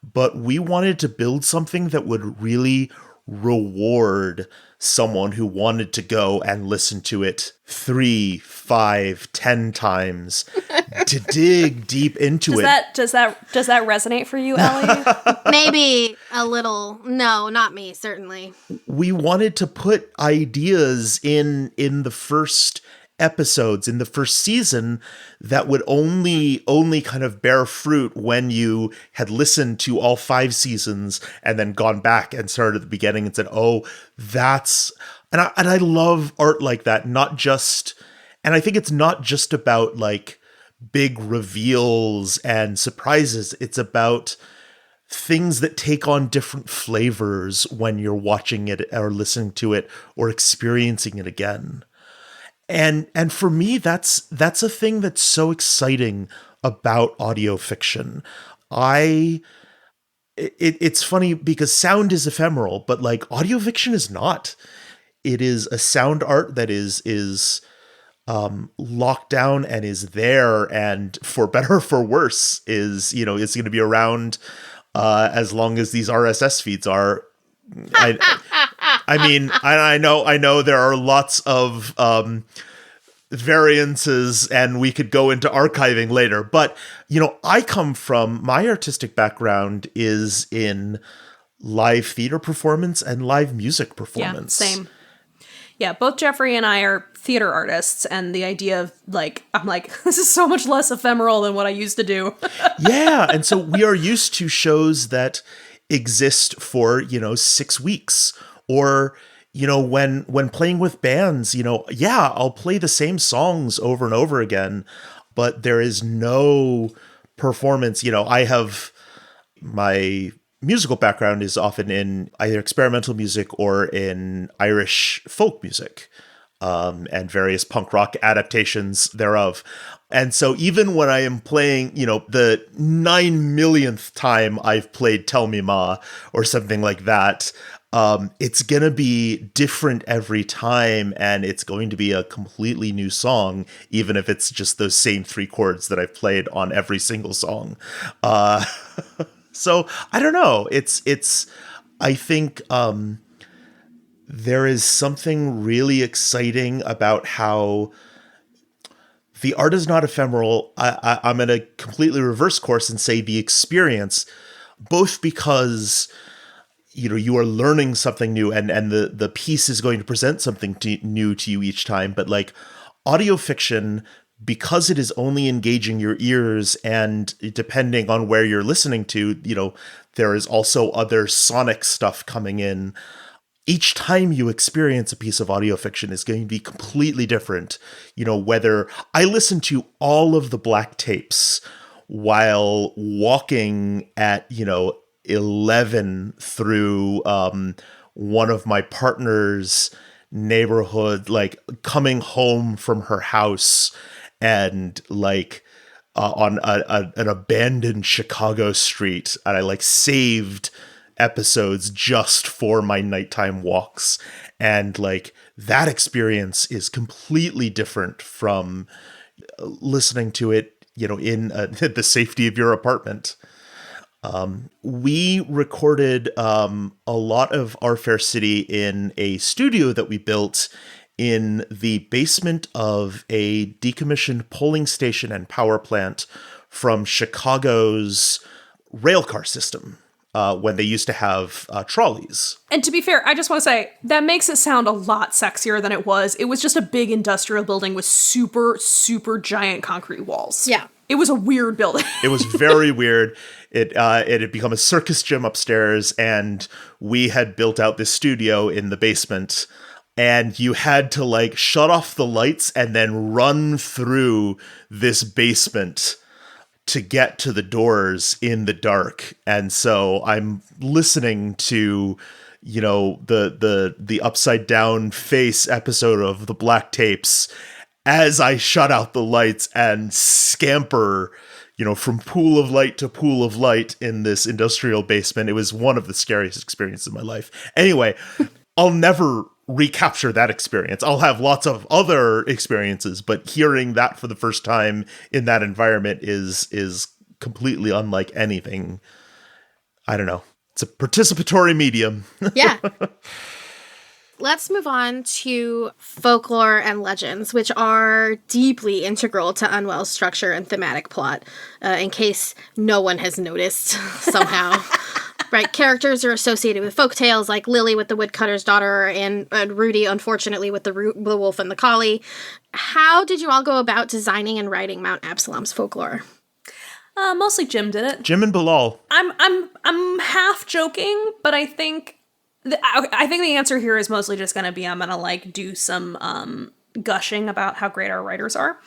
but we wanted to build something that would really reward someone who wanted to go and listen to it 3, 5, 10 times to dig deep into it. Does that resonate for you, Ellie? maybe a little. No, not me, certainly. We wanted to put ideas in the first episodes in the first season that would only kind of bear fruit when you had listened to all 5 seasons and then gone back and started at the beginning and said, oh, that's, and I love art like that. Not just, and I think it's not just about like big reveals and surprises. It's about things that take on different flavors when you're watching it or listening to it or experiencing it again. And for me, that's a thing that's so exciting about audio fiction. It's funny because sound is ephemeral, but like audio fiction is not. It is a sound art that is locked down and is there, and for better or for worse is, you know, it's going to be around as long as these RSS feeds are. I mean, I know there are lots of variances, and we could go into archiving later, but you know, my artistic background is in live theater performance and live music performance. Yeah, same. Yeah, both Jeffrey and I are theater artists, and the idea of like, I'm like, this is so much less ephemeral than what I used to do. Yeah, and so we are used to shows that exist for, you know, 6 weeks, or, you know, when playing with bands, you know, yeah, I'll play the same songs over and over again, but there is no performance. You know, I have my musical background is often in either experimental music or in Irish folk music, and various punk rock adaptations thereof. And so even when I am playing, you know, the 9 millionth time I've played Tell Me Ma or something like that, it's going to be different every time, and it's going to be a completely new song, even if it's just those same 3 chords that I've played on every single song. So I don't know. I think there is something really exciting about how the art is not ephemeral. I'm going to completely reverse course and say the experience, both because, you know, you are learning something new and the piece is going to present something new to you each time. But like audio fiction, because it is only engaging your ears, and depending on where you're listening to, you know, there is also other sonic stuff coming in. Each time you experience a piece of audio fiction is going to be completely different. You know, whether I listen to all of the black tapes while walking at, you know, 11 through one of my partner's neighborhood, like coming home from her house, and like on an abandoned Chicago street, and I like saved episodes just for my nighttime walks, and like that experience is completely different from listening to it, you know, in the safety of your apartment. We recorded a lot of Our Fair City in a studio that we built in the basement of a decommissioned polling station and power plant from Chicago's railcar system, when they used to have trolleys. And to be fair, I just want to say, that makes it sound a lot sexier than it was. It was just a big industrial building with super, super giant concrete walls. Yeah. It was a weird building. It was very weird. It had become a circus gym upstairs, and we had built out this studio in the basement, and you had to like shut off the lights and then run through this basement to get to the doors in the dark. And so I'm listening to, you know, the upside down face episode of the Black Tapes as I shut out the lights and scamper, you know, from pool of light to pool of light in this industrial basement. It was one of the scariest experiences of my life. Anyway, I'll never recapture that experience. I'll have lots of other experiences, but hearing that for the first time in that environment is completely unlike anything. I don't know. It's a participatory medium. Yeah. Let's move on to folklore and legends, which are deeply integral to Unwell's structure and thematic plot, in case no one has noticed somehow. Right, characters are associated with folk tales, like Lily with the woodcutter's daughter and Rudy, unfortunately, with the wolf and the collie. How did you all go about designing and writing Mount Absalom's folklore? Mostly Jim did it. Jim and Bilal. I'm half joking, but I think the answer here is mostly just going to be I'm going to like do some gushing about how great our writers are.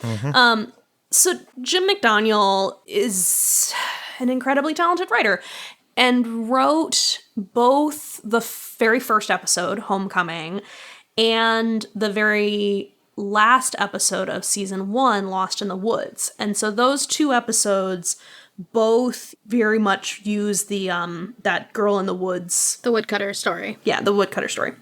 So Jim McDaniel is an incredibly talented writer and wrote both the very first episode, Homecoming, and the very last episode of season 1, Lost in the Woods. And so those two episodes both very much use the that girl in the woods. The woodcutter story. Yeah, the woodcutter story.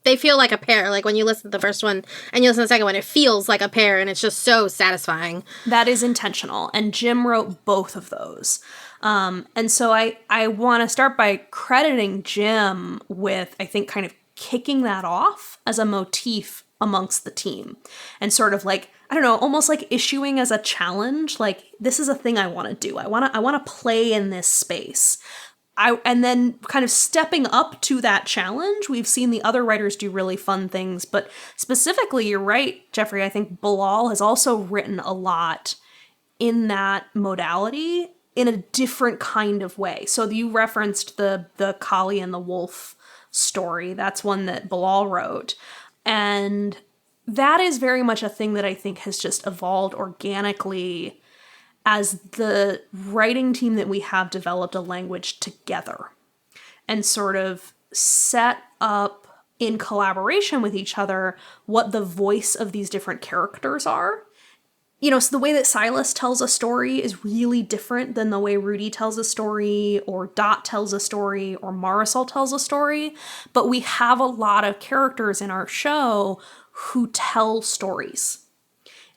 They feel like a pair. Like when you listen to the first one and you listen to the second one, it feels like a pair and it's just so satisfying. That is intentional. And Jim wrote both of those. And so I want to start by crediting Jim with, I think, kind of kicking that off as a motif amongst the team and sort of like, I don't know, almost like issuing as a challenge, like this is a thing I want to do. I want to play in this space. And then kind of stepping up to that challenge, we've seen the other writers do really fun things, but specifically, you're right, Jeffrey, I think Bilal has also written a lot in that modality in a different kind of way. So you referenced the collie and the wolf story. That's one that Bilal wrote. And that is very much a thing that I think has just evolved organically as the writing team that we have developed a language together and sort of set up in collaboration with each other what the voice of these different characters are. You know, so the way that Silas tells a story is really different than the way Rudy tells a story or Dot tells a story or Marisol tells a story. But we have a lot of characters in our show who tell stories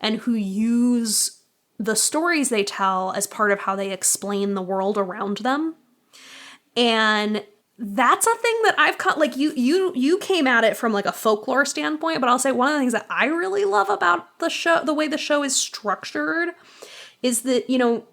and who use the stories they tell as part of how they explain the world around them. And that's a thing that I've caught, like you came at it from like a folklore standpoint, but I'll say one of the things that I really love about the show, the way the show is structured, is that, you know,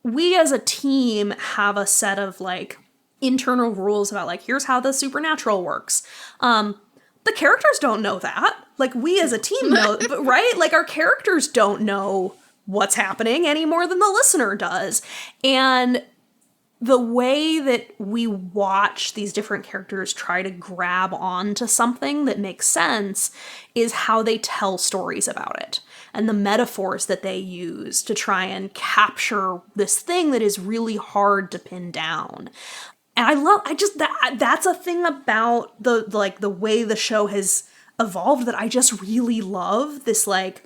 we as a team have a set of like internal rules about like, here's how the supernatural works. The characters don't know that. Like we as a team know, right? Like our characters don't know what's happening any more than the listener does. And the way that we watch these different characters try to grab onto something that makes sense is how they tell stories about it and the metaphors that they use to try and capture this thing that is really hard to pin down. And that's a thing about the way the show has evolved that I just really love. This like,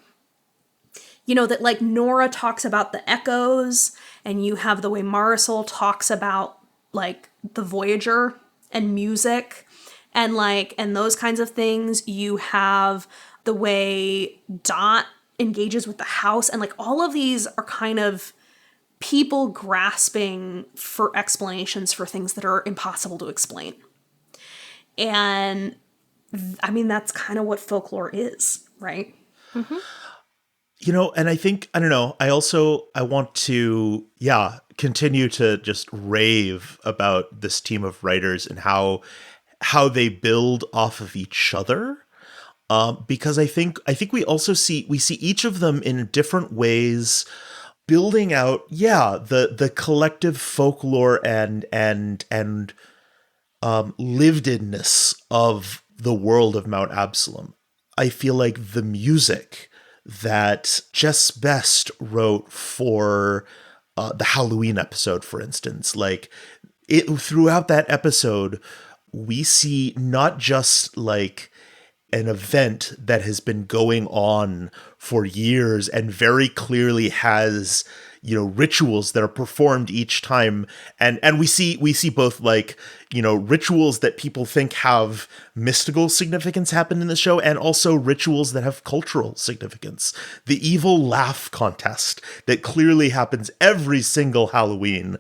you know, that like Nora talks about the echoes and you have the way Marisol talks about like the Voyager and music and like, and those kinds of things. You have the way Dot engages with the house and like all of these are kind of people grasping for explanations for things that are impossible to explain. And I mean, that's kind of what folklore is, right? Mm-hmm. You know, and I think, I don't know, I want to, continue to just rave about this team of writers and how they build off of each other. Because I think we also see each of them in different ways building out, the collective folklore and livedness of the world of Mount Absalom. I feel like the music that Jess Best wrote for the Halloween episode, for instance, like throughout that episode, we see not just like an event that has been going on for years and very clearly has, you know, rituals that are performed each time. And we see both like, you know, rituals that people think have mystical significance happen in the show and also rituals that have cultural significance. The evil laugh contest that clearly happens every single Halloween.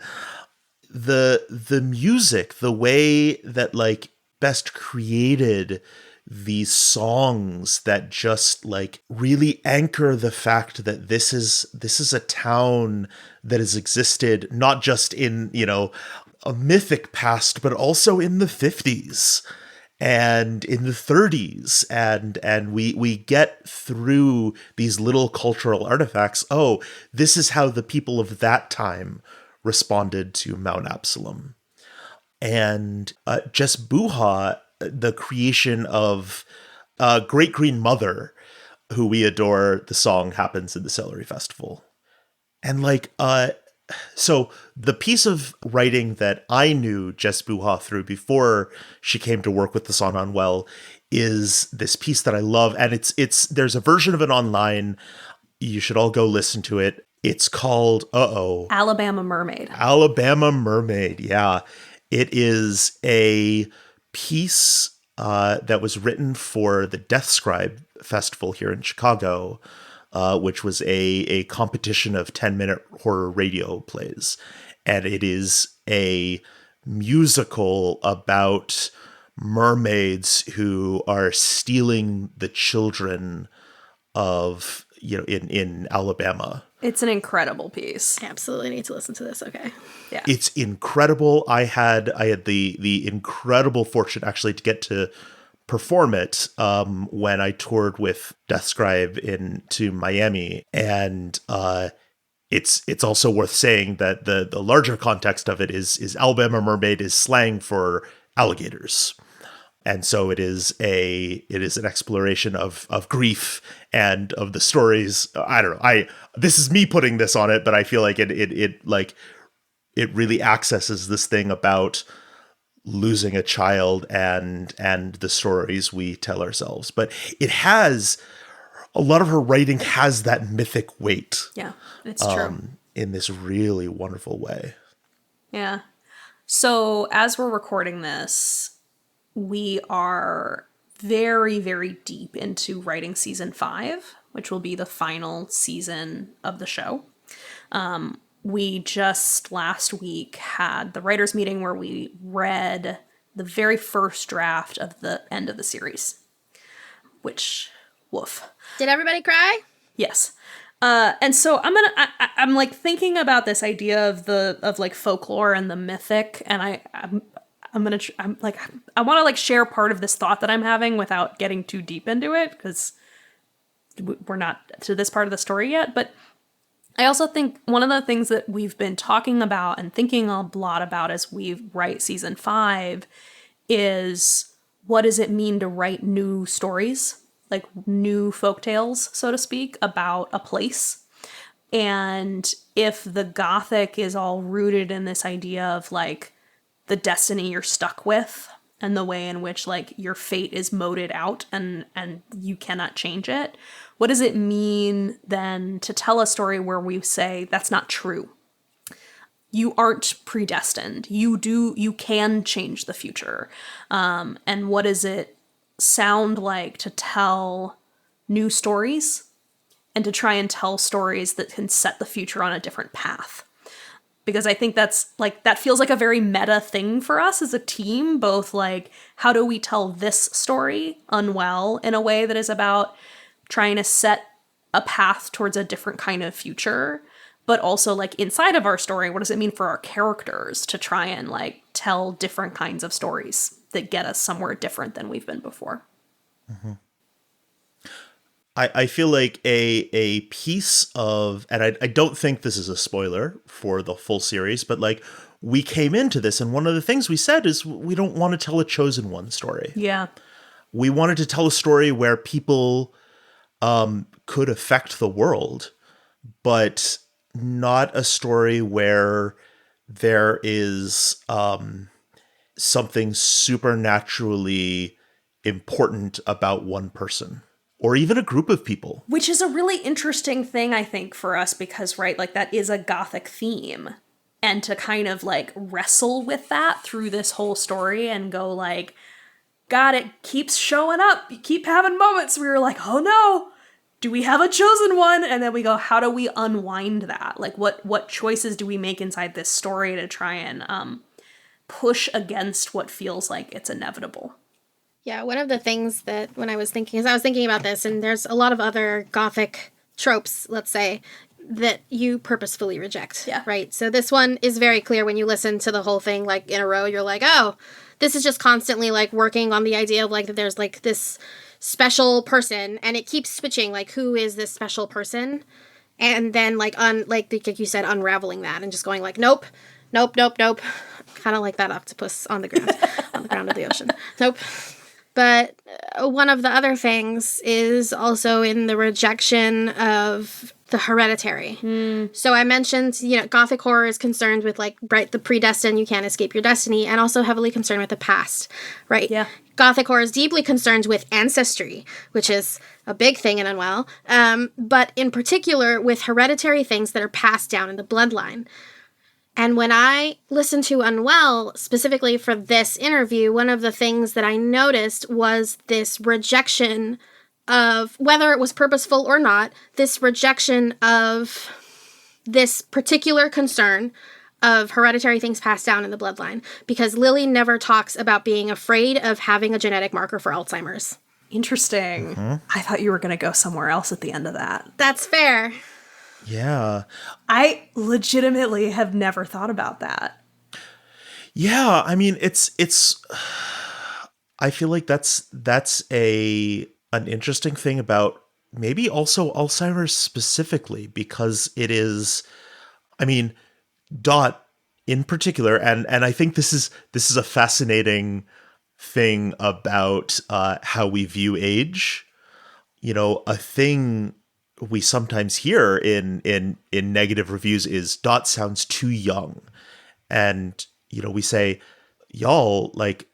The music, the way that like Best created these songs that just like really anchor the fact that this is a town that has existed not just in, you know, a mythic past, but also in the 50s and in the 30s. And we get through these little cultural artifacts. Oh, this is how the people of that time responded to Mount Absalom. And just Buha, the creation of Great Green Mother, who we adore, the song happens in the Celery Festival. And like, so the piece of writing that I knew Jess Buha through before she came to work with us on Unwell is this piece that I love. And there's a version of it online. You should all go listen to it. It's called, Alabama Mermaid. Alabama Mermaid, yeah. It is a piece that was written for the Death Scribe Festival here in Chicago, which was a competition of 10-minute horror radio plays. And it is a musical about mermaids who are stealing the children of, in Alabama. It's an incredible piece. I absolutely need to listen to this. Okay. Yeah. It's incredible. I had the incredible fortune actually to get to perform it when I toured with Death Scribe to Miami. And it's also worth saying that the larger context of it is Alabama Mermaid is slang for alligators. And so it is an exploration of grief and of the stories. I don't know. This is me putting this on it, but I feel like it really accesses this thing about losing a child and the stories we tell ourselves. But it has a lot of her writing has that mythic weight. Yeah, it's true. In this really wonderful way. Yeah. So as we're recording this, we are very, very deep into writing season 5, which will be the final season of the show. We just last week had the writers' meeting where we read the very first draft of the end of the series, which, woof. Did everybody cry? Yes. And so I'm like thinking about this idea of like folklore and the mythic, and I want to like share part of this thought that I'm having without getting too deep into it, because we're not to this part of the story yet. But I also think one of the things that we've been talking about and thinking a lot about as we write season 5 is, what does it mean to write new stories, like new folktales, so to speak, about a place? And if the Gothic is all rooted in this idea of like the destiny you're stuck with and the way in which like your fate is moded out and you cannot change it, what does it mean then to tell a story where we say that's not true? You aren't predestined. You can change the future. And what does it sound like to tell new stories and to try and tell stories that can set the future on a different path? Because I think that's like, that feels like a very meta thing for us as a team, both like, how do we tell this story, Unwell, in a way that is about trying to set a path towards a different kind of future, but also like inside of our story, what does it mean for our characters to try and like tell different kinds of stories that get us somewhere different than we've been before? Mm-hmm. I feel like a piece of, and I don't think this is a spoiler for the full series, but like we came into this and one of the things we said is we don't want to tell a chosen one story. Yeah. We wanted to tell a story where people could affect the world, but not a story where there is something supernaturally important about one person or even a group of people. Which is a really interesting thing, I think, for us because, right, like that is a Gothic theme. And to kind of like wrestle with that through this whole story and go like, God, it keeps showing up. You keep having moments where you're like, oh no, do we have a chosen one? And then we go, how do we unwind that? Like what choices do we make inside this story to try and push against what feels like it's inevitable? Yeah, one of the things that when I was thinking about this, and there's a lot of other Gothic tropes, let's say, that you purposefully reject. Yeah. Right? So this one is very clear when you listen to the whole thing, like, in a row. You're like, oh, this is just constantly, like, working on the idea of, like, that there's, like, this special person, and it keeps switching, like, who is this special person? And then, like, like you said, unraveling that and just going, like, nope, nope, nope, nope. Kind of like that octopus on the ground, on the ground of the ocean. Nope. But one of the other things is also in the rejection of the hereditary. So I mentioned, Gothic horror is concerned with, like, right, the predestined, you can't escape your destiny, and also heavily concerned with the past, right? Yeah. Gothic horror is deeply concerned with ancestry, which is a big thing in Unwell, but in particular with hereditary things that are passed down in the bloodline. And when I listened to Unwell, specifically for this interview, one of the things that I noticed was this rejection of, whether it was purposeful or not, this rejection of this particular concern of hereditary things passed down in the bloodline. Because Lily never talks about being afraid of having a genetic marker for Alzheimer's. Interesting. I thought you were going to go somewhere else at the end of that. That's fair. Yeah. I legitimately have never thought about that. Yeah, I mean, it's I feel like that's an interesting thing about maybe also Alzheimer's specifically, because it is, I mean, Dot in particular, and I think this is a fascinating thing about how we view age. A thing we sometimes hear in negative reviews is Dot sounds too young. And, we say, y'all, like,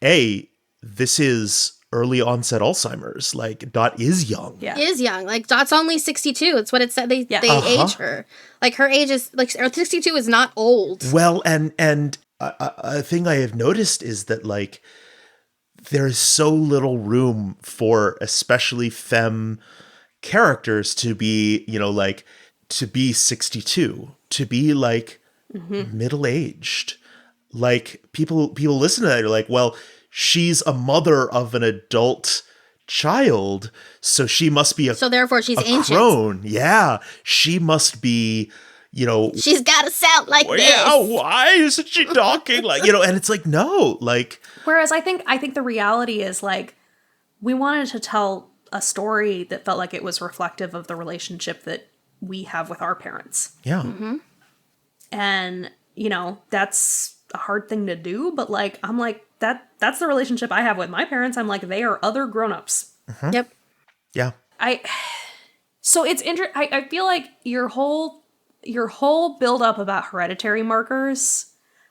this is early onset Alzheimer's. Like, Dot is young. Yeah. Is young. Like, Dot's only 62. It's what it said. They age her. Like, her age is, like, 62 is not old. Well, and a thing I have noticed is that, like, there is so little room for especially femme characters to be, to be 62, to be, like, middle-aged. Like, people listen to that, you're like, well, she's a mother of an adult child, so she must be so therefore she's ancient. Crone. Yeah, she must be, she's got to sound like this. Yeah, why isn't she talking like, and it's like, no, like. Whereas I think the reality is, like, we wanted to tell a story that felt like it was reflective of the relationship that we have with our parents. Yeah. And, that's a hard thing to do, but, like, I'm like, that's the relationship I have with my parents. I'm like, they are other grown-ups. Yep. Yeah. So it's I feel like your whole build up about hereditary markers,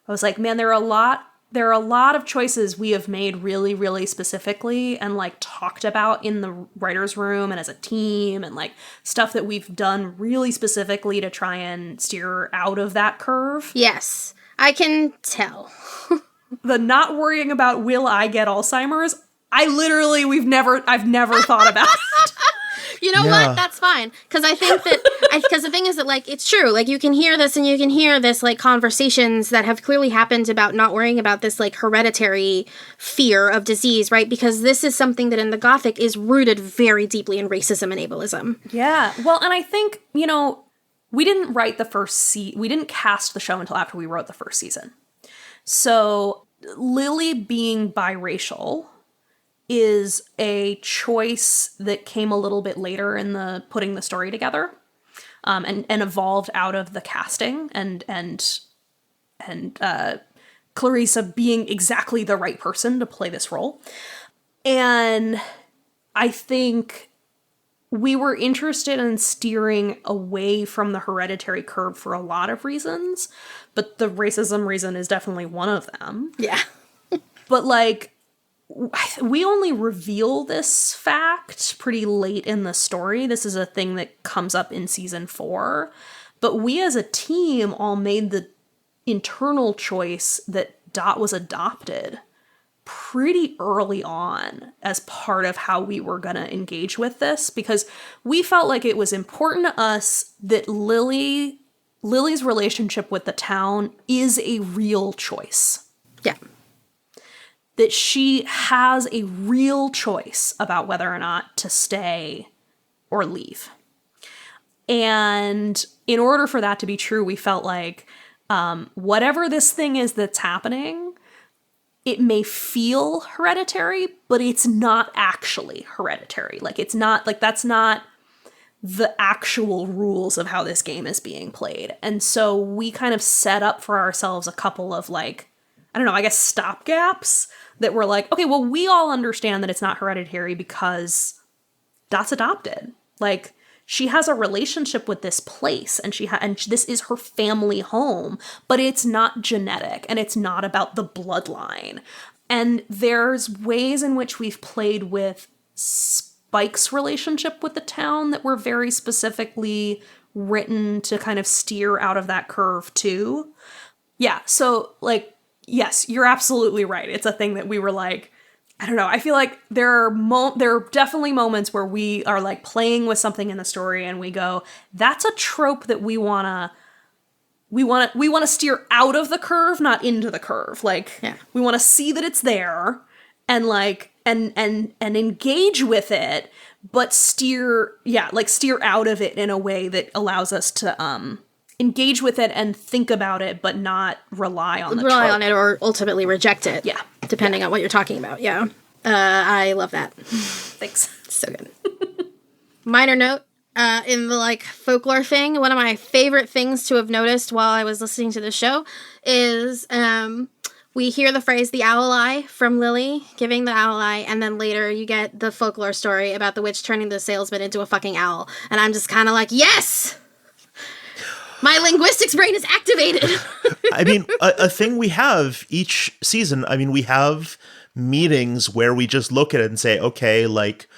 I was like, man, there are a lot of choices we have made really, really specifically and, like, talked about in the writer's room and as a team, and, like, stuff that we've done really specifically to try and steer out of that curve. Yes, I can tell. The not worrying about will I get Alzheimer's, I've never thought about it. You know what? That's fine. Because I think that, because the thing is that, like, it's true. Like, you can hear this and you can hear this, like, conversations that have clearly happened about not worrying about this, like, hereditary fear of disease, right? Because this is something that in the Gothic is rooted very deeply in racism and ableism. Yeah. Well, and I think, we didn't write the first we didn't cast the show until after we wrote the first season. So Lily being biracial is a choice that came a little bit later in the putting the story together, and evolved out of the casting and Clarissa being exactly the right person to play this role. And I think we were interested in steering away from the hereditary curve for a lot of reasons, but the racism reason is definitely one of them. Yeah. But, like, we only reveal this fact pretty late in the story. This is a thing that comes up in season 4. But we as a team all made the internal choice that Dot was adopted pretty early on as part of how we were going to engage with this, because we felt like it was important to us that Lily's relationship with the town is a real choice. Yeah. That she has a real choice about whether or not to stay or leave. And in order for that to be true, we felt like whatever this thing is that's happening, it may feel hereditary, but it's not actually hereditary. Like, it's not, like, that's not the actual rules of how this game is being played. And so we kind of set up for ourselves a couple of, like, I don't know, I guess stopgaps that were like, okay, well, we all understand that it's not hereditary because Dot's adopted. Like, she has a relationship with this place, and and this is her family home, but it's not genetic, and it's not about the bloodline. And there's ways in which we've played with Spike's relationship with the town that were very specifically written to kind of steer out of that curve too. Yeah, so, like, yes, you're absolutely right. It's a thing that we were like, I don't know. I feel like there are definitely moments where we are like playing with something in the story and we go, that's a trope that we want to steer out of the curve, not into the curve. Like, we want to see that it's there and like, and engage with it, but steer out of it in a way that allows us to, engage with it and think about it, but not rely on it or ultimately reject it. Yeah. Depending on what you're talking about. Yeah. I love that. Thanks. So good. Minor note, in the like folklore thing, one of my favorite things to have noticed while I was listening to the show is we hear the phrase the owl eye from Lily giving the owl eye, and then later you get the folklore story about the witch turning the salesman into a fucking owl. And I'm just kind of like, yes! My linguistics brain is activated. I mean, a thing we have each season, I mean, we have meetings where we just look at it and say, okay, like,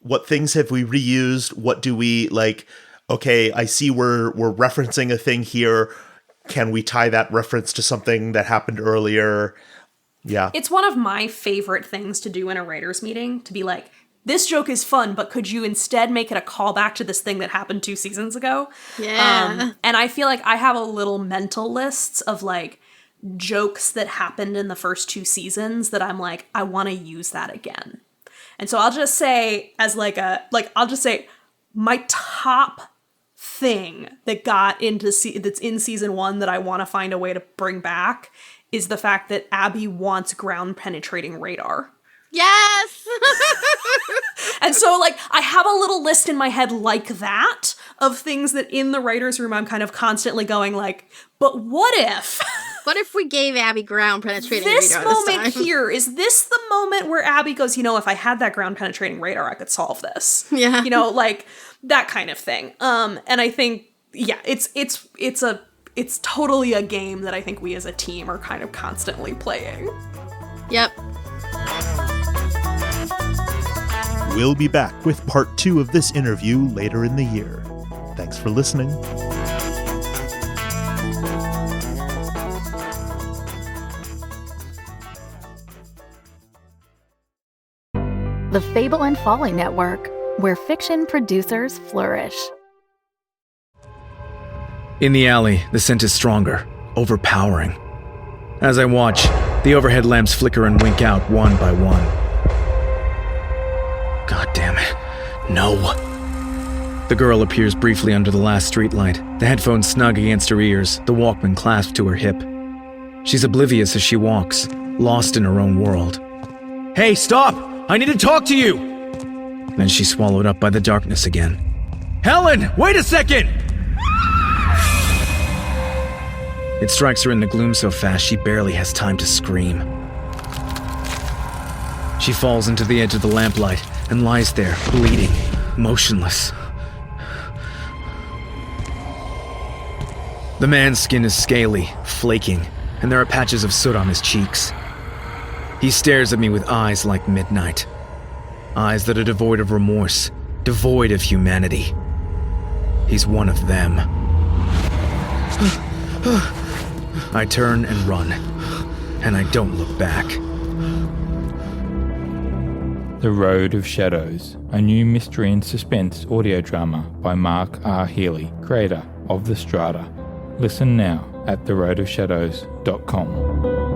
what things have we reused? What do we, like, okay, I see we're referencing a thing here. Can we tie that reference to something that happened earlier? Yeah. It's one of my favorite things to do in a writer's meeting, to be like, this joke is fun, but could you instead make it a callback to this thing that happened 2 seasons ago? Yeah. And I feel like I have a little mental lists of like jokes that happened in the first 2 seasons that I'm like, I want to use that again. And so I'll just say I'll just say my top thing that got into that's in season 1 that I want to find a way to bring back is the fact that Abby wants ground penetrating radar. Yes! And so, like, I have a little list in my head like that of things that in the writer's room I'm kind of constantly going like, but what if? What if we gave Abby ground penetrating this radar this moment time? here, is this the moment where Abby goes, you know, if I had that ground penetrating radar, I could solve this. Yeah. You know, like, that kind of thing. And I think, yeah, it's totally a game that I think we as a team are kind of constantly playing. Yep. We'll be back with part 2 of this interview later in the year. Thanks for listening. The Fable and Folly Network, where fiction producers flourish. In the alley, the scent is stronger, overpowering. As I watch, the overhead lamps flicker and wink out one by one. God damn it. No. The girl appears briefly under the last streetlight, the headphones snug against her ears, the Walkman clasped to her hip. She's oblivious as she walks, lost in her own world. Hey, stop! I need to talk to you! Then she's swallowed up by the darkness again. Helen, wait a second! It strikes her in the gloom so fast she barely has time to scream. She falls into the edge of the lamplight and lies there, bleeding, motionless. The man's skin is scaly, flaking, and there are patches of soot on his cheeks. He stares at me with eyes like midnight. Eyes that are devoid of remorse, devoid of humanity. He's one of them. I turn and run, and I don't look back. The Road of Shadows, a new mystery and suspense audio drama by Mark R. Healy, creator of The Strata. Listen now at theroadofshadows.com.